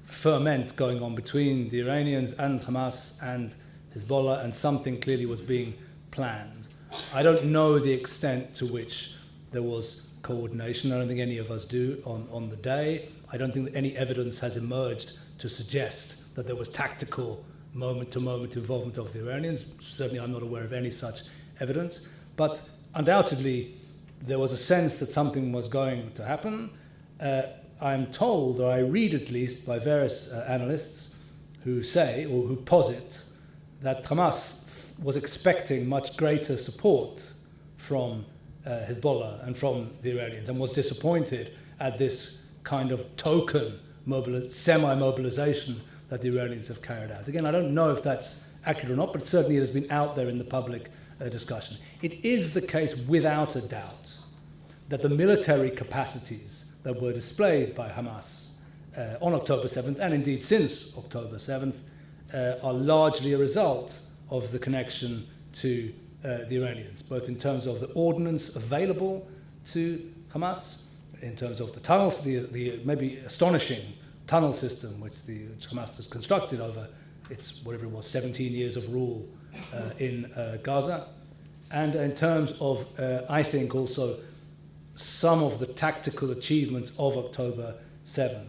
S2: ferment going on between the Iranians and Hamas and Hezbollah, and something clearly was being planned. I don't know the extent to which there was coordination. I don't think any of us do on the day. I don't think that any evidence has emerged to suggest that there was tactical moment-to-moment involvement of the Iranians. Certainly I'm not aware of any such evidence. But undoubtedly, there was a sense that something was going to happen. I'm told, or I read at least, by various analysts who say, or who posit, that Hamas was expecting much greater support from Hezbollah and from the Iranians, and was disappointed at this kind of token semi-mobilization that the Iranians have carried out. Again, I don't know if that's accurate or not, but certainly it has been out there in the public discussion. It is the case, without a doubt, that the military capacities that were displayed by Hamas on October 7th, and indeed since October 7th, are largely a result of the connection to the Iranians, both in terms of the ordnance available to Hamas in terms of the tunnels, the maybe astonishing tunnel system which Hamas has constructed over its, whatever it was, 17 years of rule in Gaza. And in terms of, I think, also some of the tactical achievements of October 7th,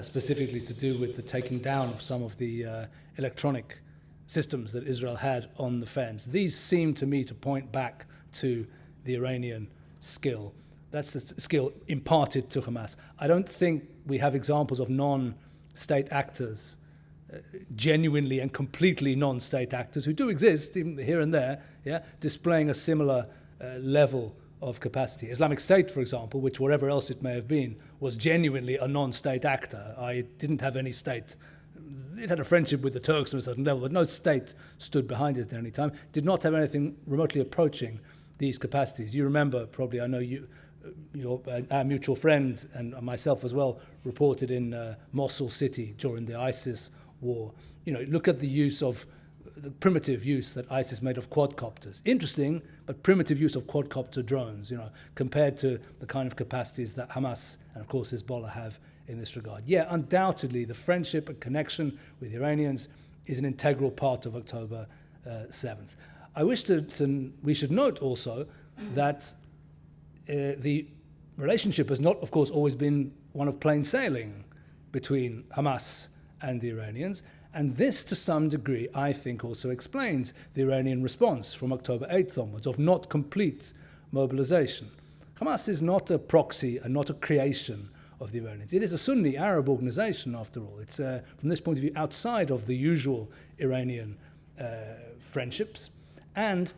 S2: specifically to do with the taking down of some of the electronic systems that Israel had on the fence. These seem to me to point back to the Iranian skill. That's the skill imparted to Hamas. I don't think we have examples of non-state actors, genuinely and completely non-state actors who do exist, even here and there, displaying a similar level of capacity. Islamic State, for example, which wherever else it may have been, was genuinely a non-state actor. It didn't have any state. It had a friendship with the Turks on a certain level, but no state stood behind it at any time. Did not have anything remotely approaching these capacities. You remember, probably, I know our mutual friend and myself as well reported in Mosul City during the ISIS war. Look at the primitive use that ISIS made of quadcopters. Interesting, but primitive use of quadcopter drones, compared to the kind of capacities that Hamas and, of course, Hezbollah have in this regard. Yeah, undoubtedly, the friendship and connection with the Iranians is an integral part of October 7th. I wish we should note also that the relationship has not, of course, always been one of plain sailing between Hamas and the Iranians. And this, to some degree, I think also explains the Iranian response from October 8th onwards of not complete mobilization. Hamas is not a proxy and not a creation of the Iranians. It is a Sunni Arab organization, after all. It's, from this point of view, outside of the usual Iranian friendships. And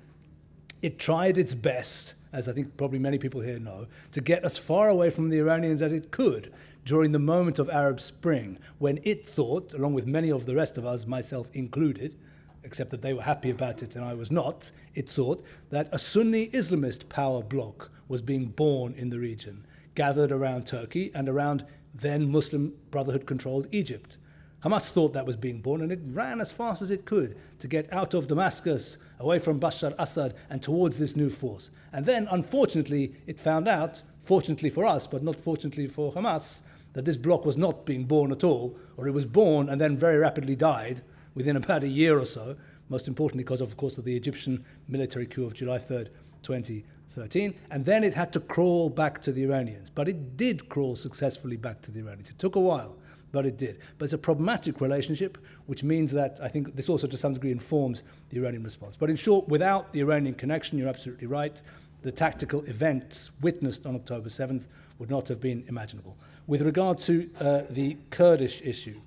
S2: it tried its best, as I think probably many people here know, to get as far away from the Iranians as it could during the moment of Arab Spring, when it thought, along with many of the rest of us, myself included, except that they were happy about it and I was not, it thought that a Sunni Islamist power bloc was being born in the region, gathered around Turkey and around then Muslim Brotherhood-controlled Egypt. Hamas thought that was being born, and it ran as fast as it could to get out of Damascus, away from Bashar Assad, and towards this new force. And then, unfortunately, it found out, fortunately for us, but not fortunately for Hamas, that this bloc was not being born at all, or it was born and then very rapidly died within about a year or so, most importantly because, of course, of the Egyptian military coup of July 3rd, 2013. And then it had to crawl back to the Iranians. But it did crawl successfully back to the Iranians. It took a while, but it did. But it's a problematic relationship, which means that I think this also to some degree informs the Iranian response. But in short, without the Iranian connection, you're absolutely right, the tactical events witnessed on October 7th would not have been imaginable. With regard to the Kurdish issue,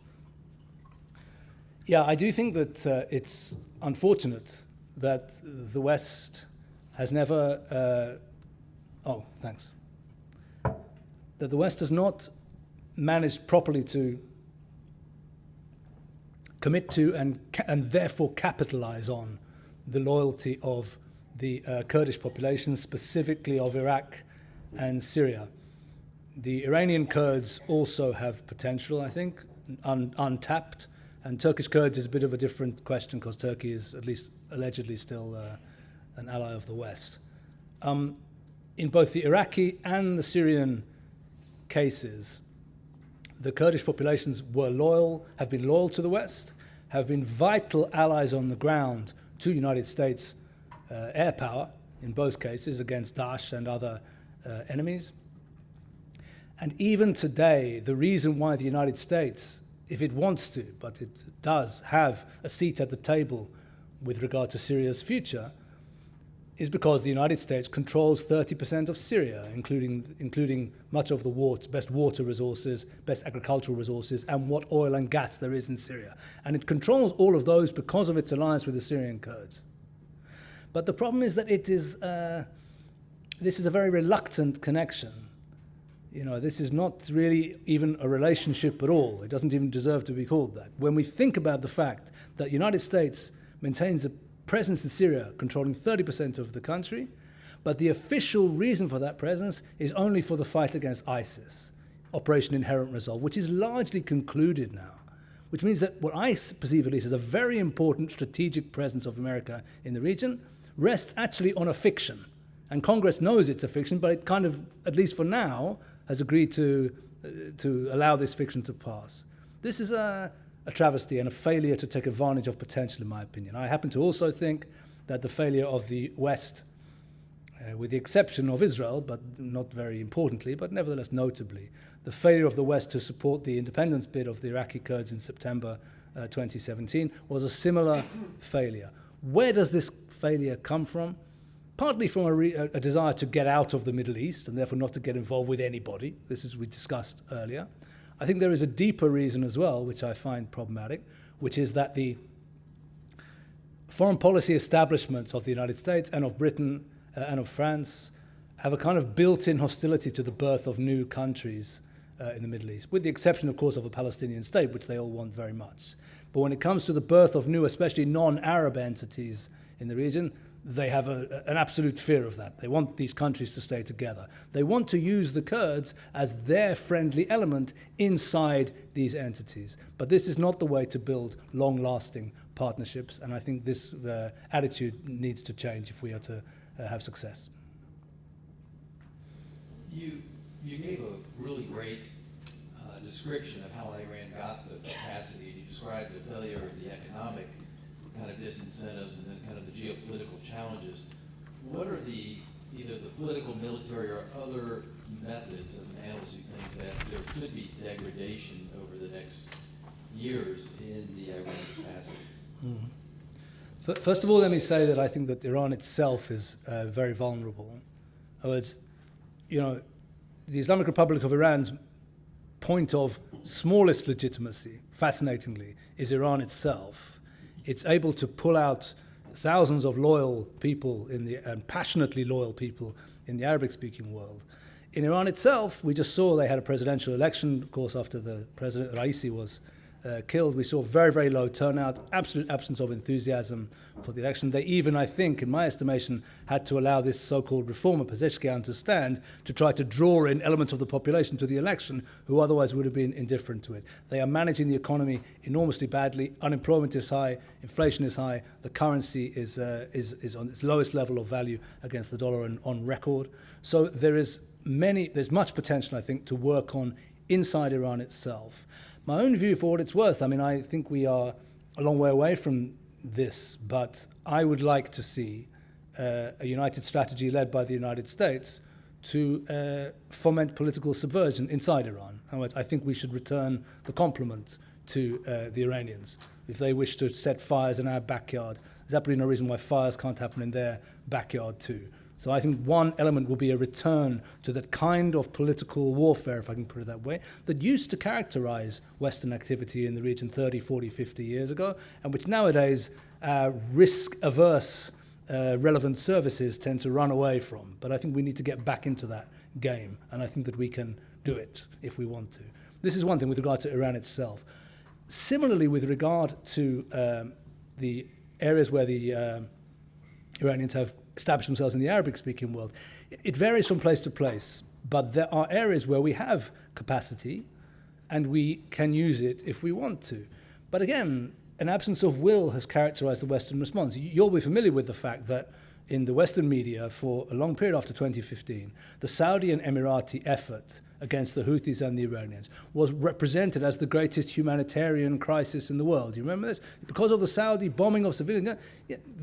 S2: yeah, I do think that it's unfortunate that the West has never, that the West has not managed properly to commit to and therefore capitalize on the loyalty of the Kurdish populations, specifically of Iraq and Syria. The Iranian Kurds also have potential, I think, untapped, and Turkish Kurds is a bit of a different question because Turkey is at least allegedly still an ally of the West. In both the Iraqi and the Syrian cases, the Kurdish populations have been loyal to the West, have been vital allies on the ground to United States air power in both cases against Daesh and other enemies. And even today, the reason why the United States, if it wants to, but it does have a seat at the table with regard to Syria's future, is because the United States controls 30% of Syria, including much of the best water resources, best agricultural resources, and what oil and gas there is in Syria. And it controls all of those because of its alliance with the Syrian Kurds. But the problem is that this is a very reluctant connection. This is not really even a relationship at all. It doesn't even deserve to be called that. When we think about the fact that the United States maintains a presence in Syria, controlling 30% of the country, but the official reason for that presence is only for the fight against ISIS, Operation Inherent Resolve, which is largely concluded now, which means that what I perceive at least as a very important strategic presence of America in the region rests actually on a fiction. And Congress knows it's a fiction, but it kind of, at least for now, has agreed to allow this fiction to pass. This is a travesty and a failure to take advantage of potential, in my opinion. I happen to also think that the failure of the West, with the exception of Israel, but not very importantly, but nevertheless notably, the failure of the West to support the independence bid of the Iraqi Kurds in September 2017 was a similar failure. Where does this failure come from? Partly from a desire to get out of the Middle East and therefore not to get involved with anybody. This is we discussed earlier. I think there is a deeper reason as well, which I find problematic, which is that the foreign policy establishments of the United States and of Britain and of France have a kind of built-in hostility to the birth of new countries in the Middle East, with the exception, of course, of a Palestinian state, which they all want very much. But when it comes to the birth of new, especially non-Arab entities in the region, they have an absolute fear of that. They want these countries to stay together. They want to use the Kurds as their friendly element inside these entities. But this is not the way to build long-lasting partnerships, and I think this attitude needs to change if we are to have success.
S5: You gave a really great description of how Iran got the capacity, and you described the failure of the economic kind of disincentives and then kind of the geopolitical challenges. What are either the political, military, or other methods, as an analyst, you think that there could be degradation over the next years in the Iran capacity?
S2: Mm-hmm. First of all, let me say that I think that Iran itself is very vulnerable. In other words, the Islamic Republic of Iran's point of smallest legitimacy, fascinatingly, is Iran itself. It's able to pull out thousands of loyal people and passionately loyal people in the Arabic-speaking world. In Iran itself, we just saw they had a presidential election, of course, after the President Raisi was killed. We saw very, very low turnout, absolute absence of enthusiasm for the election. They even, I think, in my estimation, had to allow this so-called reformer, Pezeshkian, to stand to try to draw in elements of the population to the election who otherwise would have been indifferent to it. They are managing the economy enormously badly. Unemployment is high, inflation is high, the currency is on its lowest level of value against the dollar and on record. So there's much potential, I think, to work on inside Iran itself. My own view, for what it's worth, I think we are a long way away from this, but I would like to see a united strategy led by the United States to foment political subversion inside Iran. In other words, I think we should return the compliment to the Iranians. If they wish to set fires in our backyard, there's absolutely no reason why fires can't happen in their backyard too. So I think one element will be a return to that kind of political warfare, if I can put it that way, that used to characterize Western activity in the region 30, 40, 50 years ago, and which nowadays risk-averse relevant services tend to run away from. But I think we need to get back into that game, and I think that we can do it if we want to. This is one thing with regard to Iran itself. Similarly, with regard to the areas where the Iranians have established themselves in the Arabic-speaking world, it varies from place to place, but there are areas where we have capacity and we can use it if we want to. But again, an absence of will has characterized the Western response. You'll be familiar with the fact that in the Western media for a long period after 2015, the Saudi and Emirati effort against the Houthis and the Iranians was represented as the greatest humanitarian crisis in the world. You remember this? Because of the Saudi bombing of civilians.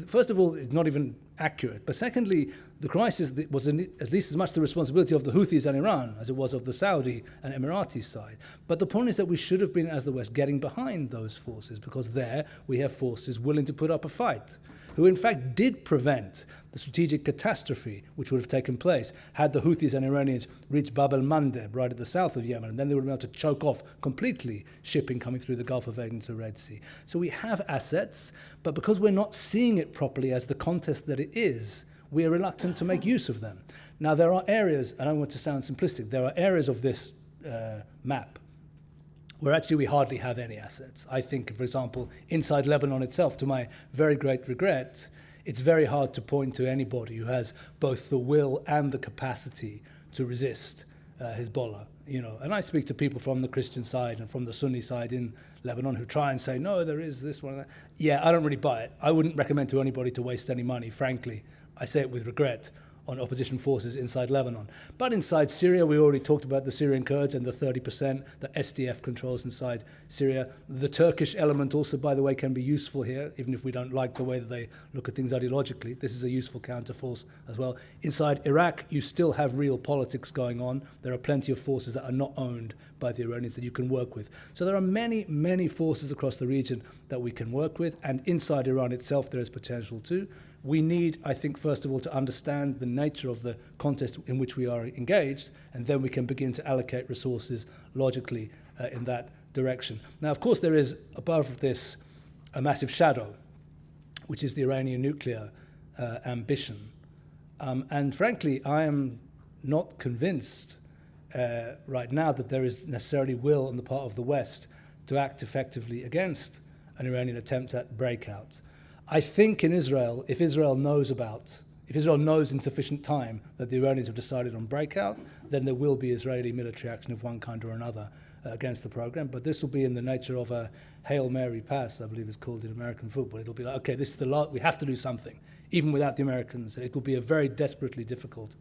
S2: First of all, it's not even accurate. But secondly, the crisis was at least as much the responsibility of the Houthis and Iran as it was of the Saudi and Emirati side. But the point is that we should have been, as the West, getting behind those forces, because there we have forces willing to put up a fight, who in fact did prevent the strategic catastrophe which would have taken place had the Houthis and Iranians reached Bab el-Mandeb, right at the south of Yemen, and then they would have been able to choke off completely shipping coming through the Gulf of Aden to the Red Sea. So we have assets, but because we're not seeing it properly as the contest that it is, we are reluctant to make use of them. Now there are areas, and I don't want to sound simplistic, there are areas of this map where actually we hardly have any assets. I think, for example, inside Lebanon itself, to my very great regret, it's very hard to point to anybody who has both the will and the capacity to resist Hezbollah. And I speak to people from the Christian side and from the Sunni side in Lebanon who try and say, no, there is this one and that. Yeah, I don't really buy it. I wouldn't recommend to anybody to waste any money, frankly. I say it with regret, on opposition forces inside Lebanon. But inside Syria, we already talked about the Syrian Kurds and the 30% that SDF controls inside Syria. The Turkish element also, by the way, can be useful here, even if we don't like the way that they look at things ideologically. This is a useful counterforce as well. Inside Iraq, you still have real politics going on. There are plenty of forces that are not owned by the Iranians that you can work with. So there are many, many forces across the region that we can work with, and inside Iran itself there is potential too. We need, I think, first of all, to understand the nature of the contest in which we are engaged, and then we can begin to allocate resources logically in that direction. Now, of course, there is above this a massive shadow, which is the Iranian nuclear ambition. And frankly, I am not convinced right now that there is necessarily will on the part of the West to act effectively against an Iranian attempt at breakout. I think in Israel, if Israel knows in sufficient time that the Iranians have decided on breakout, then there will be Israeli military action of one kind or another against the program. But this will be in the nature of a Hail Mary pass, I believe it's called in American football. It'll be like, okay, this is the lot, we have to do something, even without the Americans. It will be a very desperately difficult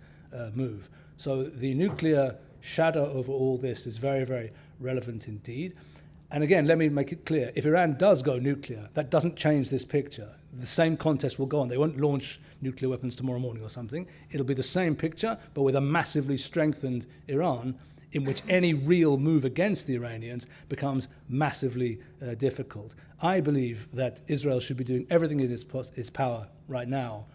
S2: move. So the nuclear shadow over all this is very, very relevant indeed. And again, let me make it clear, if Iran does go nuclear, that doesn't change this picture. The same contest will go on. They won't launch nuclear weapons tomorrow morning or something. It'll be the same picture, but with a massively strengthened Iran, in which any real move against the Iranians becomes massively difficult. I believe that Israel should be doing everything in its power right now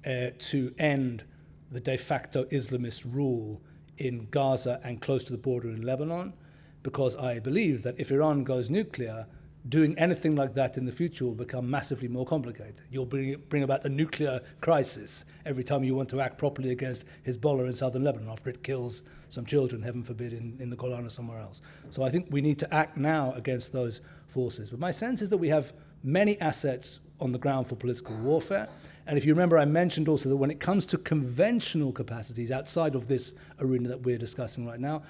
S2: to end the de facto Islamist rule in Gaza and close to the border in Lebanon, because I believe that if Iran goes nuclear, doing anything like that in the future will become massively more complicated. You'll bring about a nuclear crisis every time you want to act properly against Hezbollah in southern Lebanon after it kills some children, heaven forbid, in the Golan or somewhere else. So I think we need to act now against those forces. But my sense is that we have many assets on the ground for political warfare. And if you remember, I mentioned also that when it comes to conventional capacities outside of this arena that we're discussing right now,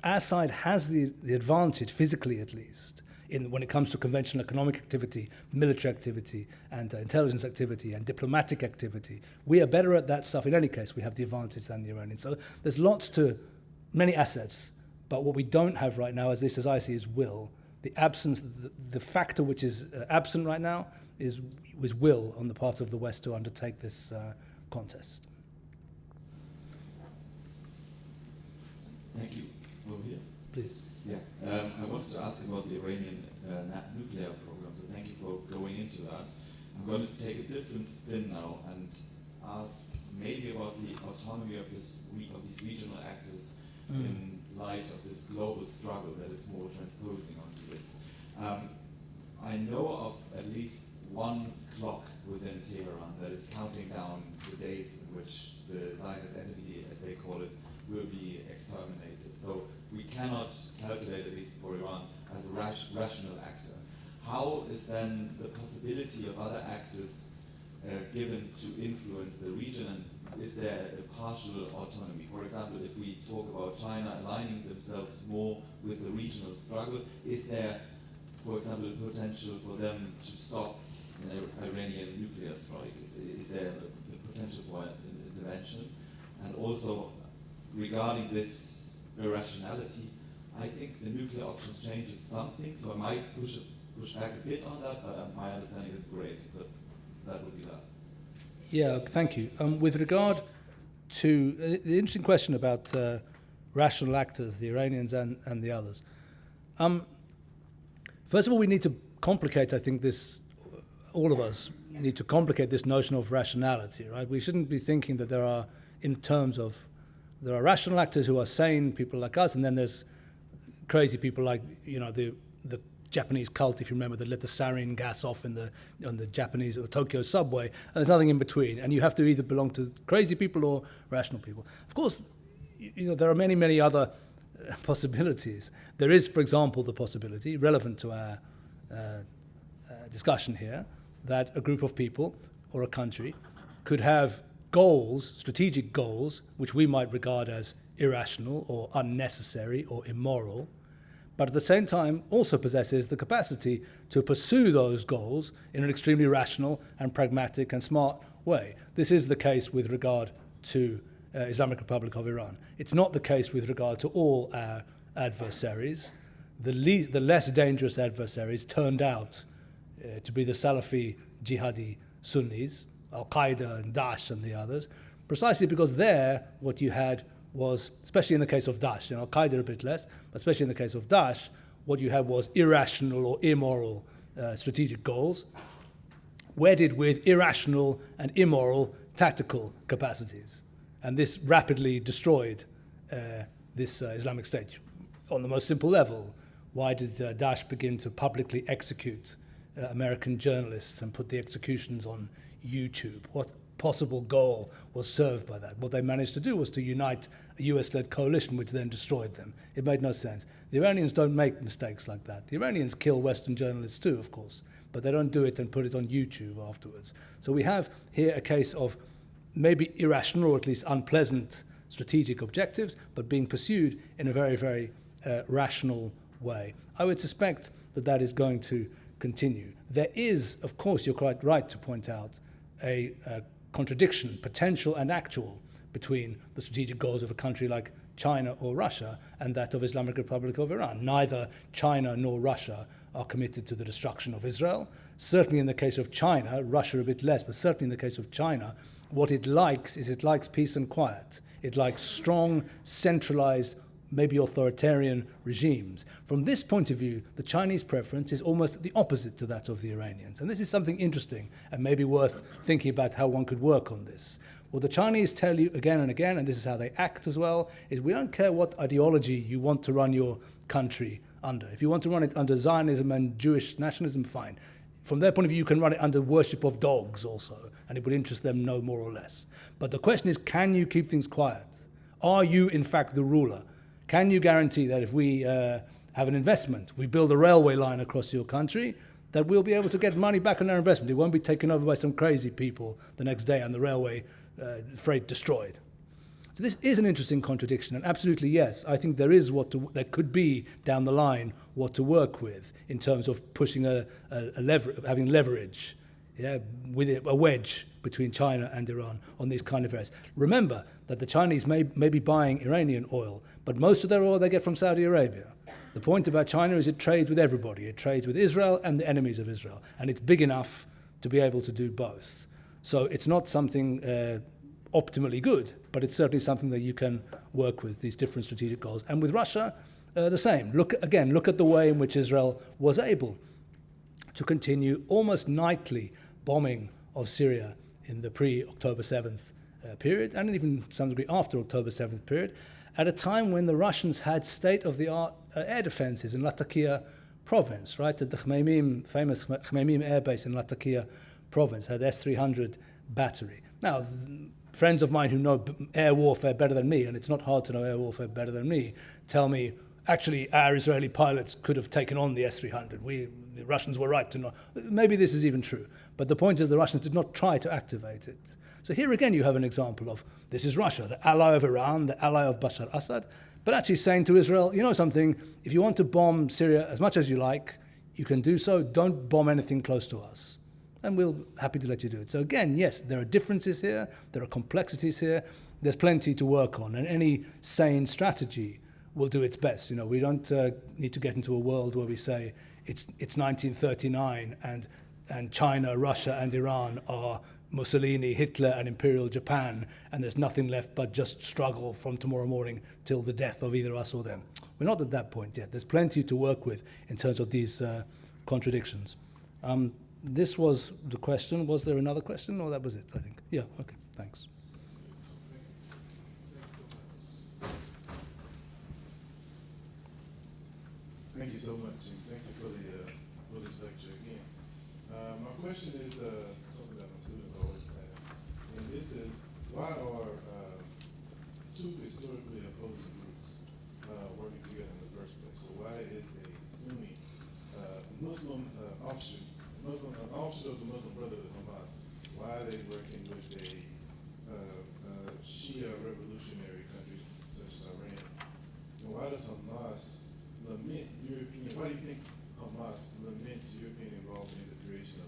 S2: our side has the advantage, physically at least, when it comes to conventional economic activity, military activity, and intelligence activity, and diplomatic activity. We are better at that stuff in any case. We have the advantage than the Iranians. So there's many assets, but what we don't have right now, as I see, is will. The absence, the factor which is absent right now was will on the part of the West to undertake this contest.
S6: Thank you. Over here.
S2: Please.
S6: Yeah, I wanted to ask about the Iranian nuclear program, so thank you for going into that. I'm going to take a different spin now and ask maybe about the autonomy of these regional actors in light of this global struggle that is more transposing onto this. I know of at least one clock within Tehran that is counting down the days in which the Zionist entity, as they call it, will be exterminated. So we cannot calculate, at least for Iran, as a rational actor. How is then the possibility of other actors given to influence the region, and is there a partial autonomy? For example, if we talk about China aligning themselves more with the regional struggle, is there, for example, a potential for them to stop an Iranian nuclear strike? Is there the potential for intervention? And also, regarding this irrationality, I think the nuclear option changes something, so I might push back a bit on that, but my understanding is great, but that would be that.
S2: Yeah, thank you. With regard to the interesting question about rational actors, the Iranians and the others. First of all, we need to complicate, I think, this, all of us need to complicate this notion of rationality, right? We shouldn't be thinking that there are rational actors who are sane, people like us, and then there's crazy people like, the Japanese cult, if you remember, that let the sarin gas off on the Japanese or the Tokyo subway, and there's nothing in between. And you have to either belong to crazy people or rational people. Of course, there are many, many other possibilities. There is, for example, the possibility, relevant to our discussion here, that a group of people or a country could have goals, strategic goals, which we might regard as irrational or unnecessary or immoral, but at the same time also possesses the capacity to pursue those goals in an extremely rational and pragmatic and smart way. This is the case with regard to Islamic Republic of Iran. It's not the case with regard to all our adversaries. The less dangerous adversaries turned out to be the Salafi jihadi Sunnis, Al-Qaeda and Daesh and the others, precisely because there what you had was, especially in the case of Daesh, Al-Qaeda a bit less, but especially in the case of Daesh, what you had was irrational or immoral strategic goals, wedded with irrational and immoral tactical capacities. And this rapidly destroyed this Islamic State. On the most simple level, why did Daesh begin to publicly execute American journalists and put the executions on YouTube? What possible goal was served by that? What they managed to do was to unite a US-led coalition which then destroyed them. It made no sense. The Iranians don't make mistakes like that. The Iranians kill Western journalists too, of course, but they don't do it and put it on YouTube afterwards. So we have here a case of maybe irrational or at least unpleasant strategic objectives, but being pursued in a very, very rational way. I would suspect that that is going to continue. There is, of course, you're quite right to point out, a contradiction, potential and actual, between the strategic goals of a country like China or Russia and that of Islamic Republic of Iran. Neither China nor Russia are committed to the destruction of Israel. Certainly in the case of China, Russia a bit less, but certainly in the case of China, what it likes is it likes peace and quiet. It likes strong, centralized, maybe authoritarian regimes. From this point of view, the Chinese preference is almost the opposite to that of the Iranians. And this is something interesting and maybe worth thinking about how one could work on this. What the Chinese tell you again and again, and this is how they act as well, is we don't care what ideology you want to run your country under. If you want to run it under Zionism and Jewish nationalism, fine. From their point of view, you can run it under worship of dogs also, and it would interest them no more or less. But the question is, can you keep things quiet? Are you, in fact, the ruler? Can you guarantee that if we have an investment, we build a railway line across your country, that we'll be able to get money back on our investment? It won't be taken over by some crazy people the next day and the railway freight destroyed. So this is an interesting contradiction, and absolutely yes, I think there is there could be down the line what to work with in terms of pushing having leverage, with a wedge between China and Iran on these kind of areas. Remember that the Chinese may be buying Iranian oil, but most of their oil they get from Saudi Arabia. The point about China is it trades with everybody. It trades with Israel and the enemies of Israel, and it's big enough to be able to do both. So it's not something optimally good, but it's certainly something that you can work with, these different strategic goals. And with Russia, the same. Look at the way in which Israel was able to continue almost nightly bombing of Syria in the pre-October 7th period, and even to some degree after October 7th period, at a time when the Russians had state-of-the-art air defenses in Latakia province, right? The famous Khmeimim air base in Latakia province had S-300 battery. Now, friends of mine who know air warfare better than me, and it's not hard to know air warfare better than me, tell me, actually, our Israeli pilots could have taken on the S-300. The Russians were right to not. Maybe this is even true. But the point is the Russians did not try to activate it. So here again you have an example of, this is Russia, the ally of Iran, the ally of Bashar Assad, but actually saying to Israel, you know something, if you want to bomb Syria as much as you like, you can do so, don't bomb anything close to us. And we'll happy to let you do it. So again, yes, there are differences here, there are complexities here, there's plenty to work on, and any sane strategy will do its best. We don't need to get into a world where we say it's 1939 and China, Russia, and Iran are Mussolini, Hitler, and Imperial Japan, and there's nothing left but just struggle from tomorrow morning till the death of either us or them. We're not at that point yet. There's plenty to work with in terms of these contradictions. This was the question. Was there another question, or that was it, I think? Yeah, okay, thanks.
S7: Thank you so much, and thank you for this lecture again. My question is something that my students always ask, and this is, why are two historically opposing groups working together in the first place? So why is a Sunni Muslim offshoot of the Muslim Brotherhood, Hamas, why are they working with a Shia revolutionary country such as Iran? And why does Hamas lament European, why do you think Hamas laments European involvement in the creation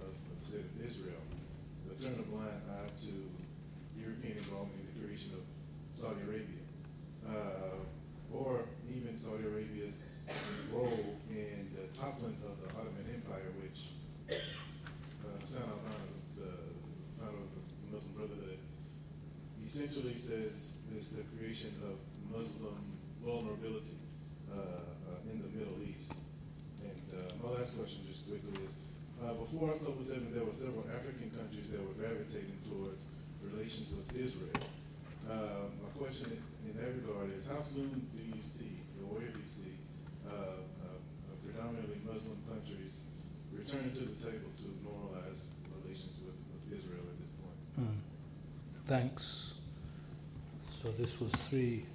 S7: of the state of Israel, but turn a blind eye to European involvement in the creation of Saudi Arabia, or even Saudi Arabia's role in the toppling of the Ottoman Empire, which Hassan al-Banna, the founder of the Muslim Brotherhood, essentially says is the creation of Muslim vulnerability in the Middle East. And my last question, just quickly, is before October 7th, there were several African countries that were gravitating towards relations with Israel. My question in that regard is, how soon do you see, or where do you see, predominantly Muslim countries returning to the table to normalize relations with Israel at this point?
S2: Thanks. So this was three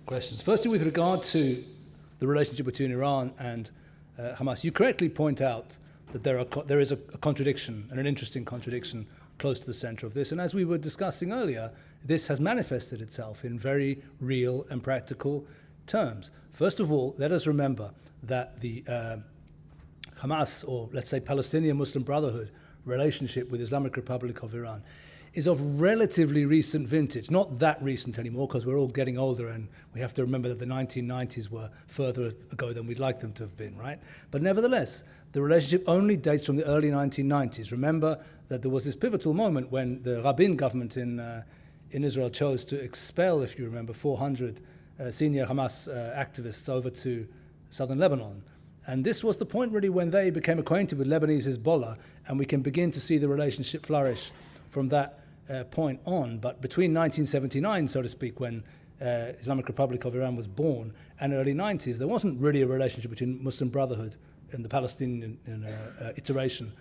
S2: questions. Firstly, with regard to the relationship between Iran and Hamas, you correctly point out that there is a contradiction, and an interesting contradiction, close to the center of this. And as we were discussing earlier, this has manifested itself in very real and practical terms. First of all, let us remember that the Hamas, or let's say Palestinian Muslim Brotherhood, relationship with Islamic Republic of Iran is of relatively recent vintage. Not that recent anymore, because we're all getting older, and we have to remember that the 1990s were further ago than we'd like them to have been, right? But nevertheless, the relationship only dates from the early 1990s. Remember that there was this pivotal moment when the Rabin government in Israel chose to expel, if you remember, 400 senior Hamas activists over to southern Lebanon. And this was the point really when they became acquainted with Lebanese Hezbollah, and we can begin to see the relationship flourish from that point on. But between 1979, so to speak, when Islamic Republic of Iran was born, and early 90s, there wasn't really a relationship between Muslim Brotherhood and the Palestinian iteration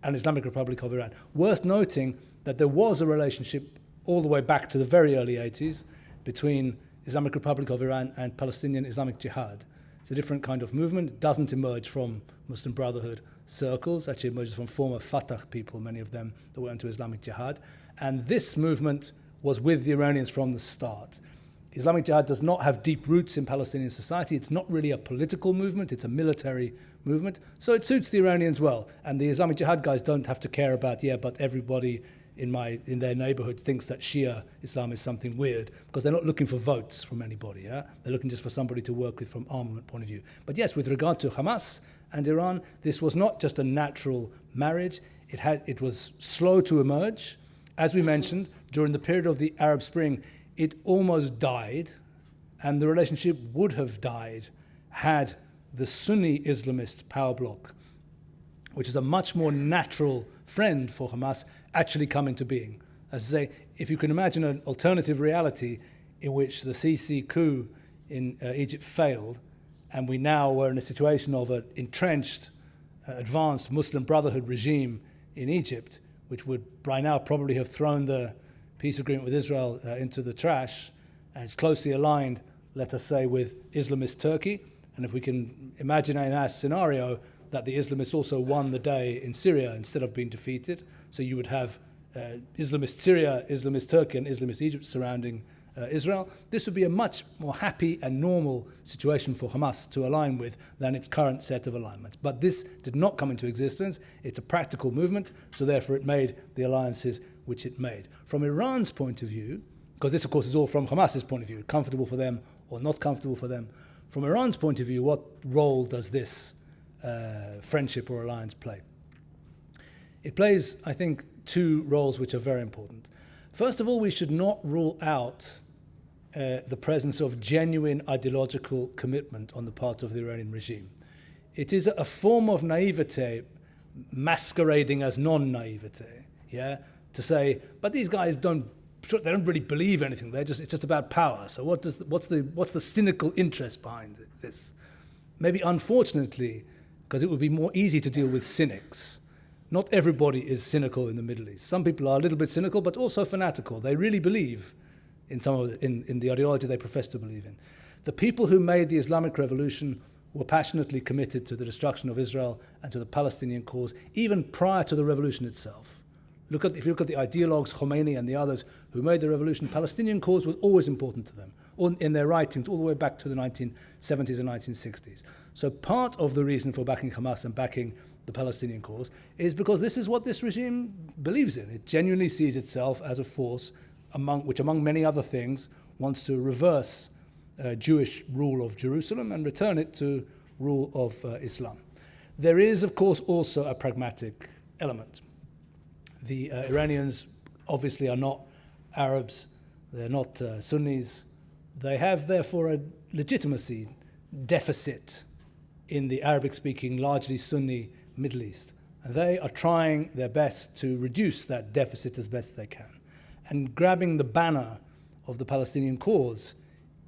S2: and Islamic Republic of Iran. Worth noting that there was a relationship all the way back to the very early 80s between Islamic Republic of Iran and Palestinian Islamic Jihad. It's a different kind of movement. It doesn't emerge from Muslim Brotherhood circles. Actually emerges from former Fatah people, many of them that went into Islamic Jihad. And this movement was with the Iranians from the start. Islamic Jihad does not have deep roots in Palestinian society. It's not really a political movement. It's a military movement. So it suits the Iranians well. And the Islamic Jihad guys don't have to care about, but everybody in their neighborhood thinks that Shia Islam is something weird, because they're not looking for votes from anybody. They're looking just for somebody to work with from armament point of view. But yes, with regard to Hamas and Iran, this was not just a natural marriage. It was slow to emerge. As we mentioned, during the period of the Arab Spring, it almost died, and the relationship would have died had the Sunni Islamist power bloc, which is a much more natural friend for Hamas, actually come into being. As I say, if you can imagine an alternative reality in which the Sisi coup in Egypt failed, and we now were in a situation of an entrenched, advanced Muslim Brotherhood regime in Egypt, which would by now probably have thrown the peace agreement with Israel into the trash, and it's closely aligned, let us say, with Islamist Turkey. And if we can imagine in our scenario that the Islamists also won the day in Syria instead of being defeated, so you would have Islamist Syria, Islamist Turkey, and Islamist Egypt surrounding Israel, this would be a much more happy and normal situation for Hamas to align with than its current set of alignments. But this did not come into existence. It's a practical movement, so therefore it made the alliances which it made. From Iran's point of view, because this of course is all from Hamas's point of view, comfortable for them or not comfortable for them, from Iran's point of view, what role does this friendship or alliance play? It plays, I think, two roles which are very important. First of all, we should not rule out the presence of genuine ideological commitment on the part of the Iranian regime. It is a form of naivete masquerading as non-naivete, to say, but these guys they don't really believe anything. It's just about power. So what's the cynical interest behind this? Maybe unfortunately, because it would be more easy to deal with cynics. Not everybody is cynical in the Middle East. Some people are a little bit cynical, but also fanatical. They really believe in the ideology they profess to believe in. The people who made the Islamic Revolution were passionately committed to the destruction of Israel and to the Palestinian cause, even prior to the revolution itself. If you look at the ideologues, Khomeini and the others who made the revolution, Palestinian cause was always important to them, in their writings all the way back to the 1970s and 1960s. So part of the reason for backing Hamas and backing the Palestinian cause is because this is what this regime believes in. It genuinely sees itself as a force which, among many other things, wants to reverse Jewish rule of Jerusalem and return it to rule of Islam. There is, of course, also a pragmatic element. The Iranians obviously are not Arabs, they're not Sunnis. They have, therefore, a legitimacy deficit in the Arabic-speaking, largely Sunni Middle East. And they are trying their best to reduce that deficit as best they can. And grabbing the banner of the Palestinian cause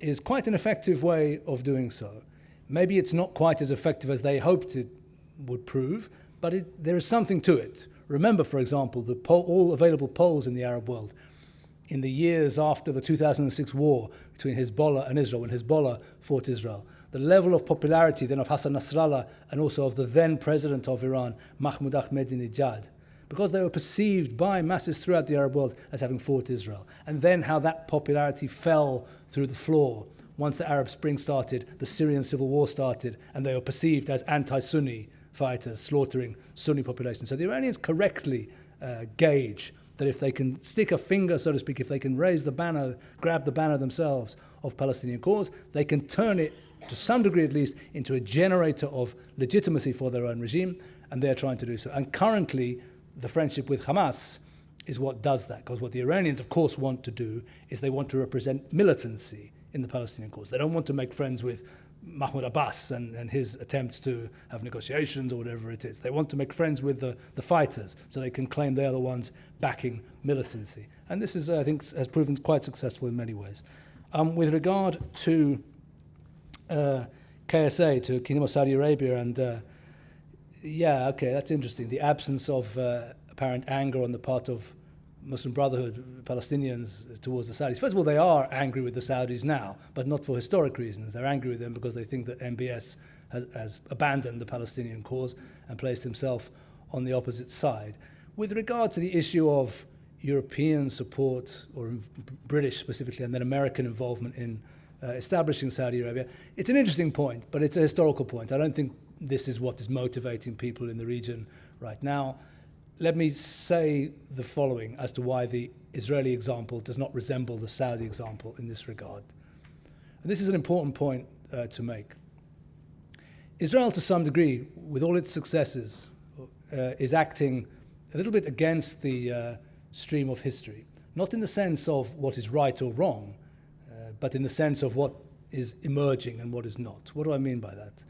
S2: is quite an effective way of doing so. Maybe it's not quite as effective as they hoped it would prove, but there is something to it. Remember, for example, all available polls in the Arab world in the years after the 2006 war between Hezbollah and Israel, when Hezbollah fought Israel, the level of popularity then of Hassan Nasrallah and also of the then president of Iran, Mahmoud Ahmadinejad, because they were perceived by masses throughout the Arab world as having fought Israel. And then how that popularity fell through the floor once the Arab Spring started, the Syrian civil war started, and they were perceived as anti-Sunni fighters slaughtering Sunni populations. So the Iranians correctly gauge that if they can stick a finger, so to speak, if they can raise the banner, grab the banner themselves of Palestinian cause, they can turn it, to some degree at least, into a generator of legitimacy for their own regime, and they're trying to do so. And currently, the friendship with Hamas is what does that, because what the Iranians, of course, want to do is they want to represent militancy in the Palestinian cause. They don't want to make friends with Mahmoud Abbas and his attempts to have negotiations or whatever it is. They want to make friends with the fighters so they can claim they're the ones backing militancy. And this is, I think, has proven quite successful in many ways. With regard to KSA, to Kingdom of Saudi Arabia, and yeah, okay, that's interesting. The absence of apparent anger on the part of Muslim Brotherhood Palestinians towards the Saudis. First of all, they are angry with the Saudis now, but not for historic reasons. They're angry with them because they think that MBS has abandoned the Palestinian cause and placed himself on the opposite side. With regard to the issue of European support, or British specifically, and then American involvement in establishing Saudi Arabia, it's an interesting point, but it's a historical point. I don't think this is what is motivating people in the region right now. Let me say the following as to why the Israeli example does not resemble the Saudi example in this regard. And this is an important point to make. Israel, to some degree, with all its successes, is acting a little bit against the stream of history. Not in the sense of what is right or wrong, but in the sense of what is emerging and what is not. What do I mean by that?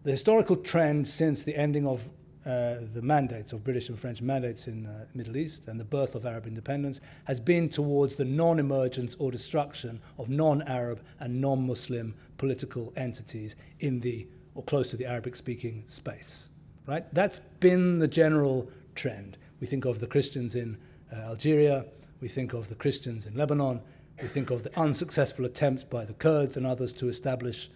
S2: The historical trend since the ending of the mandates of British and French mandates in the Middle East and the birth of Arab independence has been towards the non-emergence or destruction of non-Arab and non-Muslim political entities in the or close to the Arabic-speaking space. Right? That's been the general trend. We think of the Christians in Algeria, we think of the Christians in Lebanon, we think of the unsuccessful attempts by the Kurds and others to establish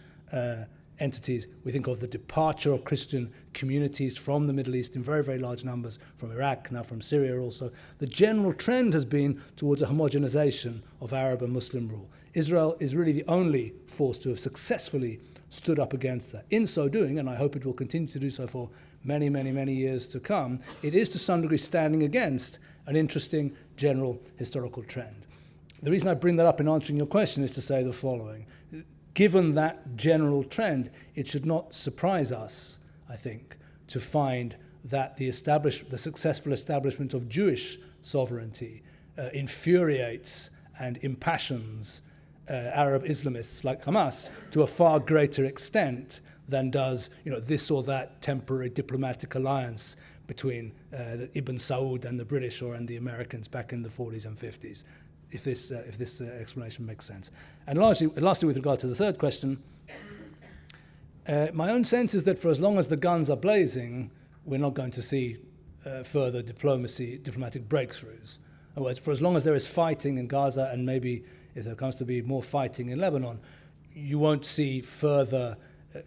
S2: entities. We think of the departure of Christian communities from the Middle East in very, very large numbers, from Iraq, now from Syria also. The general trend has been towards a homogenization of Arab and Muslim rule. Israel is really the only force to have successfully stood up against that. In so doing, and I hope it will continue to do so for many, many, many years to come, it is to some degree standing against an interesting general historical trend. The reason I bring that up in answering your question is to say the following. Given that general trend, it should not surprise us, I think, to find that the successful establishment of Jewish sovereignty infuriates and impassions Arab Islamists like Hamas to a far greater extent than does this or that temporary diplomatic alliance between Ibn Saud and the British and the Americans back in the 40s and 50s. If this explanation makes sense. And lastly, with regard to the third question, my own sense is that for as long as the guns are blazing, we're not going to see further diplomatic breakthroughs. In other words, for as long as there is fighting in Gaza, and maybe if there comes to be more fighting in Lebanon, you won't see further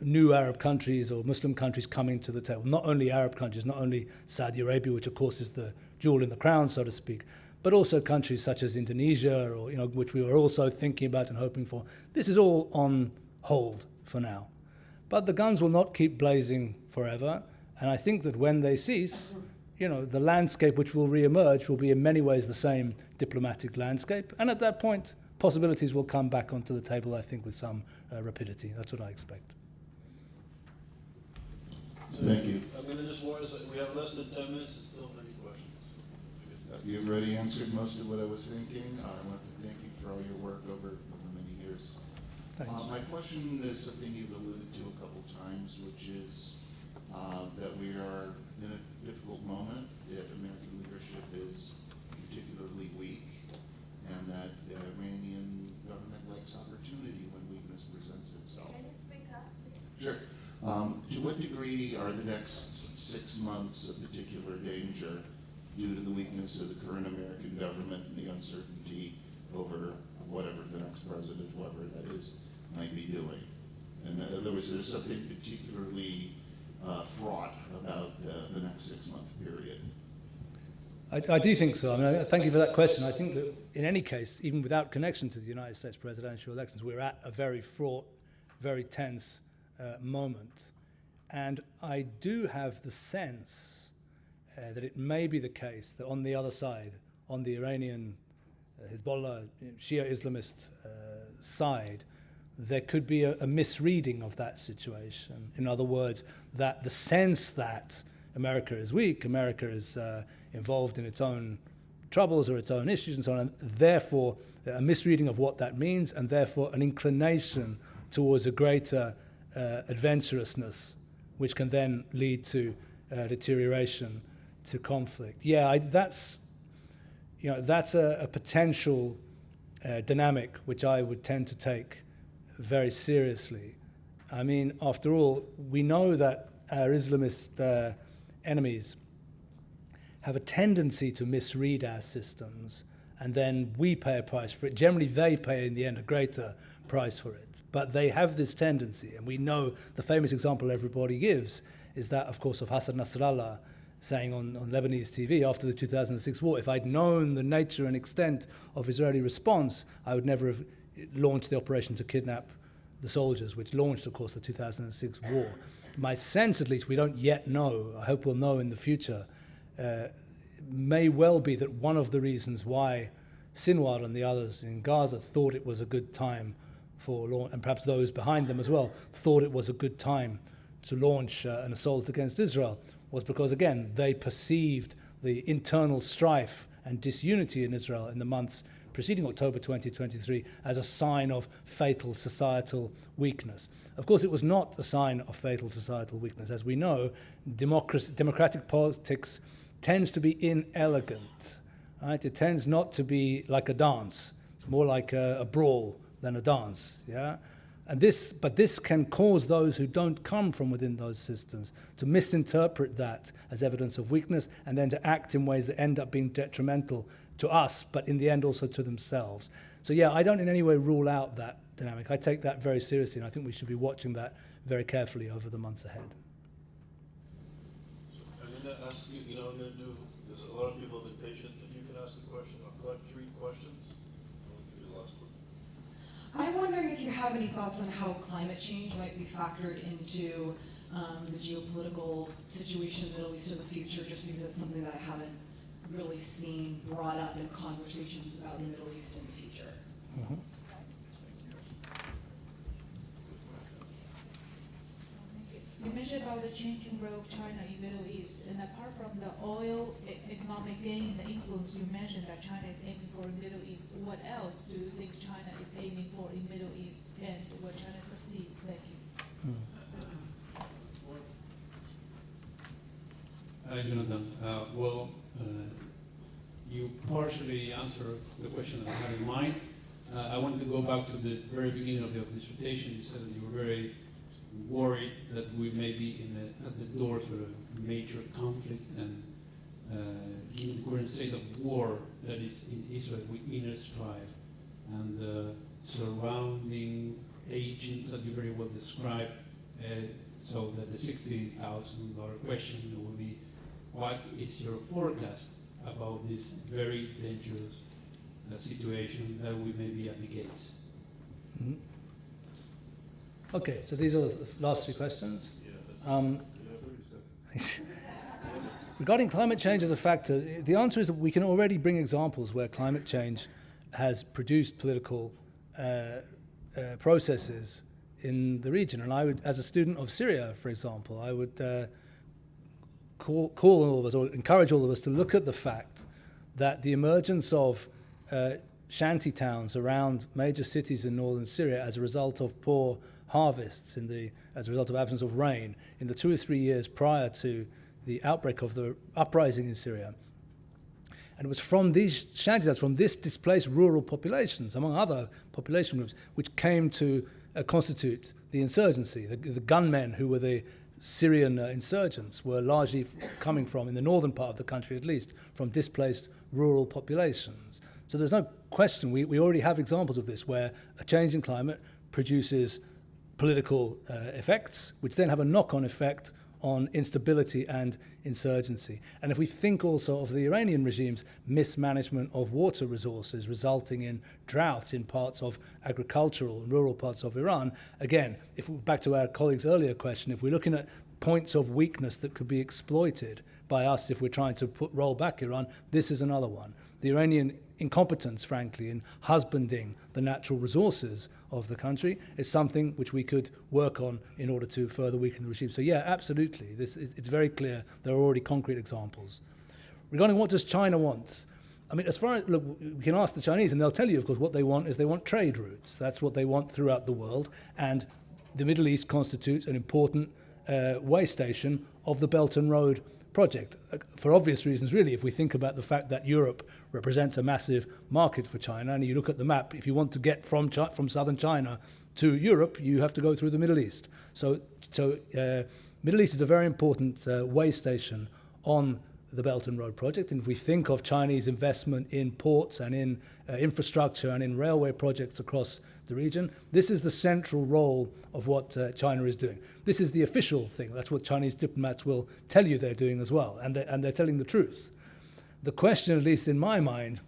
S2: new Arab countries or Muslim countries coming to the table. Not only Arab countries, not only Saudi Arabia, which of course is the jewel in the crown, so to speak, but also countries such as Indonesia, or which we were also thinking about and hoping for. This is all on hold for now. But the guns will not keep blazing forever, And I think that when they cease, the landscape which will re-emerge will be in many ways the same diplomatic landscape. And at that point, possibilities will come back onto the table, I think, with some rapidity. That's what I expect.
S1: So
S8: Thank you.
S1: I'm going to just warn us, we have less than 10 minutes and still many questions.
S8: You've already answered most of what I was thinking. I want to thank you for all your work over many years.
S2: Thanks.
S8: My question is something you've alluded to a couple times, which is that we are in a difficult moment, that American leadership is particularly weak, and that the Iranian government likes opportunity when weakness presents itself.
S9: Can you speak up?
S8: Sure. To what degree are the next 6 months a particular danger due to the weakness of the current American government and the uncertainty over whatever the next president, whoever that is, might be doing? In other words, there's something particularly fraught about the next 6 month period.
S2: I do think so. I mean, thank you for that question. I think that in any case, even without connection to the United States presidential elections, we're at a very fraught, very tense moment. And I do have the sense that it may be the case that on the other side, on the Iranian Hezbollah, Shia Islamist side, there could be a misreading of that situation. In other words, that the sense that America is weak, America is involved in its own troubles or its own issues and so on, and therefore a misreading of what that means, and therefore an inclination towards a greater adventurousness, which can then lead to deterioration, to conflict. Yeah, that's a potential dynamic which I would tend to take very seriously. I mean, after all, we know that our Islamist enemies have a tendency to misread our systems, and then we pay a price for it. Generally, they pay, in the end, a greater price for it. But they have this tendency, and we know the famous example everybody gives is that, of course, of Hassan Nasrallah saying on Lebanese TV after the 2006 war, if I'd known the nature and extent of Israeli response, I would never have launched the operation to kidnap the soldiers, which launched, of course, the 2006 war. My sense, at least, we don't yet know, I hope we'll know in the future, may well be that one of the reasons why Sinwar and the others in Gaza thought it was a good time for launch, and perhaps those behind them as well, thought it was a good time to launch an assault against Israel, was because, again, they perceived the internal strife and disunity in Israel in the months preceding October 2023 as a sign of fatal societal weakness. Of course, it was not a sign of fatal societal weakness. As we know, democratic politics tends to be inelegant. Right? It tends not to be like a dance. It's more like a brawl than a dance. Yeah? But this can cause those who don't come from within those systems to misinterpret that as evidence of weakness, and then to act in ways that end up being detrimental to us, but in the end also to themselves. So yeah, I don't in any way rule out that dynamic. I take that very seriously, and I think we should be watching that very carefully over the months ahead.
S1: So I'm going to ask you, I'm going to do, there's a lot of people have been patient. If you can ask a question, I'll collect 3 questions, and we'll give you the last one.
S10: I'm wondering if you have any thoughts on how climate change might be factored into the geopolitical situation in the Middle East in the future, just because it's something that I haven't really seen brought up in conversations about the Middle East in the future.
S2: Mm-hmm.
S9: You mentioned about the changing role of China in Middle East, and apart from the oil economic gain and the influence, you mentioned that China is aiming for in Middle East. What else do you think China is aiming for in Middle East, and will China succeed? Thank you.
S11: Hi, Jonathan. You partially answered the question that I had in mind. I wanted to go back to the very beginning of your dissertation. You said that you were very worried that we may be at the doors of a major conflict, and given the current state of war that is in Israel with inner strife and the surrounding agents that you very well described, so that the $60,000 question will be, what is your forecast about this very dangerous situation that we may be at the gates?
S2: Mm-hmm. Okay, so these are the last 3 questions. Regarding climate change as a factor, the answer is that we can already bring examples where climate change has produced political processes in the region. And I would, as a student of Syria, for example, I would call all of us, or encourage all of us, to look at the fact that the emergence of shanty towns around major cities in northern Syria as a result of poor harvests, as a result of absence of rain, in the 2 or 3 years prior to the outbreak of the uprising in Syria. And it was from these shanty towns, from this displaced rural populations, among other population groups, which came to constitute the insurgency. The gunmen who were the Syrian insurgents were largely coming from, in the northern part of the country at least, from displaced rural populations. So there's no question, we already have examples of this, where a change in climate produces political effects, which then have a knock-on effect on instability and insurgency. And if we think also of the Iranian regime's mismanagement of water resources, resulting in drought in parts of agricultural and rural parts of Iran, again, back to our colleague's earlier question, if we're looking at points of weakness that could be exploited by us if we're trying to roll back Iran, this is another one. The Iranian incompetence, frankly, in husbanding the natural resources of the country is something which we could work on in order to further weaken the regime. So yeah, absolutely, it's very clear there are already concrete examples. Regarding what does China want? I mean, as far as, look, we can ask the Chinese, and they'll tell you, of course, what they want is they want trade routes. That's what they want throughout the world, and the Middle East constitutes an important way station of the Belt and Road project, for obvious reasons, really. If we think about the fact that Europe represents a massive market for China, and you look at the map, if you want to get from southern China to Europe, you have to go through the Middle East. So Middle East is a very important way station on the Belt and Road project. And if we think of Chinese investment in ports and in infrastructure and in railway projects across the region, this is the central role of what China is doing. This is the official thing. That's what Chinese diplomats will tell you they're doing as well, and they're telling the truth. The question, at least in my mind,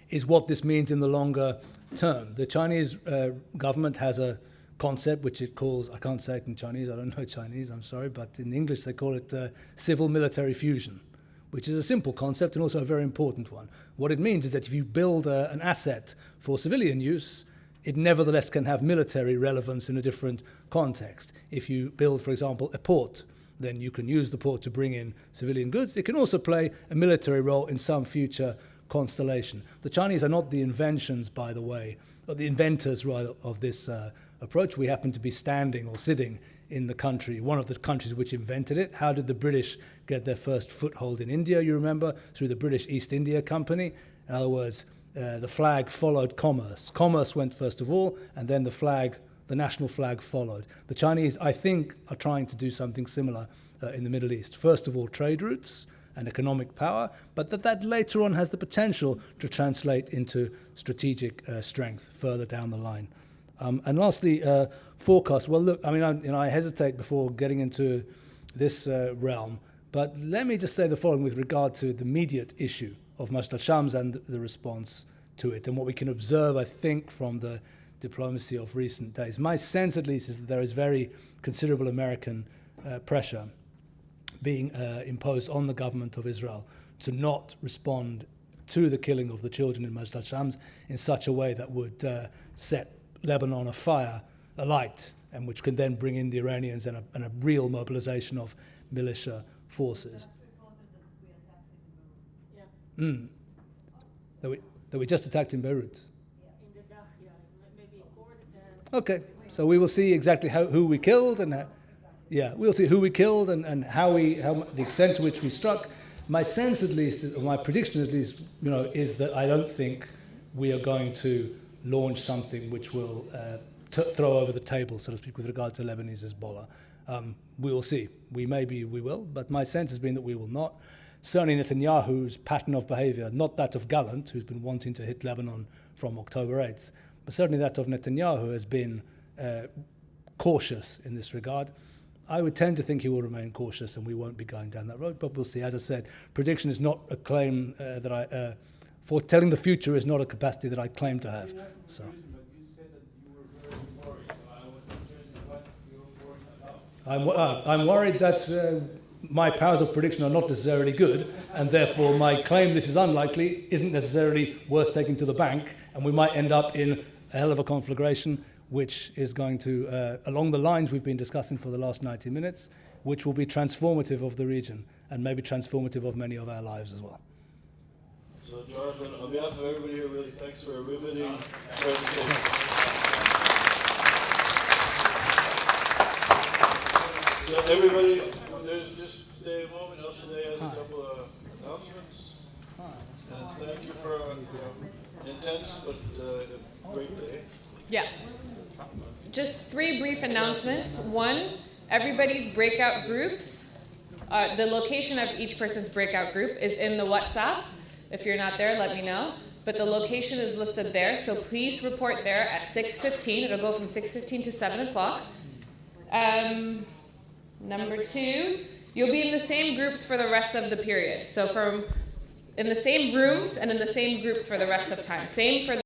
S2: is what this means in the longer term. The Chinese government has a concept which it calls, I can't say it in Chinese, I don't know Chinese, I'm sorry, but in English they call it civil-military fusion, which is a simple concept and also a very important one. What it means is that if you build an asset for civilian use, it nevertheless can have military relevance in a different context. If you build, for example, a port, then you can use the port to bring in civilian goods. It can also play a military role in some future constellation. The Chinese are not the inventions, by the way, or the inventors, rather, of this approach. We happen to be standing or sitting in the country, one of the countries which invented it. How did the British get their first foothold in India, you remember? Through the British East India Company. In other words, the flag followed commerce. Commerce went first of all, and then the national flag followed. The Chinese, I think, are trying to do something similar in the Middle East. First of all, trade routes and economic power, but that later on has the potential to translate into strategic strength further down the line. And lastly, forecast. Well, look, I mean, I hesitate before getting into this realm, but let me just say the following with regard to the immediate issue of Majd al-Shams and the response to it, and what we can observe, I think, from the diplomacy of recent days. My sense, at least, is that there is very considerable American pressure being imposed on the government of Israel to not respond to the killing of the children in Majd al-Shams in such a way that would set Lebanon afire, alight, and which can then bring in the Iranians and a real mobilization of militia forces. That we just attacked in Beirut. Okay, so we will see exactly who we killed, and we'll see who we killed and how the extent to which we struck. My sense, at least, or my prediction, at least, is that I don't think we are going to launch something which will throw over the table, so to speak, with regard to Lebanese Hezbollah. We will see. We will, but my sense has been that we will not. Certainly Netanyahu's pattern of behavior, not that of Gallant, who's been wanting to hit Lebanon from October 8th, but certainly that of Netanyahu has been cautious in this regard. I would tend to think he will remain cautious and we won't be going down that road, but we'll see. As I said, prediction is not a claim foretelling the future is not a capacity that I claim to have. So.
S11: But you said that you were very worried, so I was interested in what you were worried about.
S2: I'm worried that my powers of prediction are not necessarily good, and therefore my claim this is unlikely isn't necessarily worth taking to the bank, and we might end up in a hell of a conflagration, which is going to, along the lines we've been discussing for the last 90 minutes, which will be transformative of the region, and maybe transformative of many of our lives as well.
S1: So, Jonathan, on behalf of everybody here, really thanks for a riveting presentation. So, everybody, there's just stay a moment. El Shaddai has a couple of announcements. And thank you for an intense but great day.
S12: Yeah. Just 3 brief announcements. 1, everybody's breakout groups. The location of each person's breakout group is in the WhatsApp. If you're not there, let me know. But the location is listed there, so please report there at 6:15. It'll go from 6:15 to 7 o'clock. Number 2, you'll be in the same groups for the rest of the period. So in the same rooms and in the same groups for the rest of time. Same for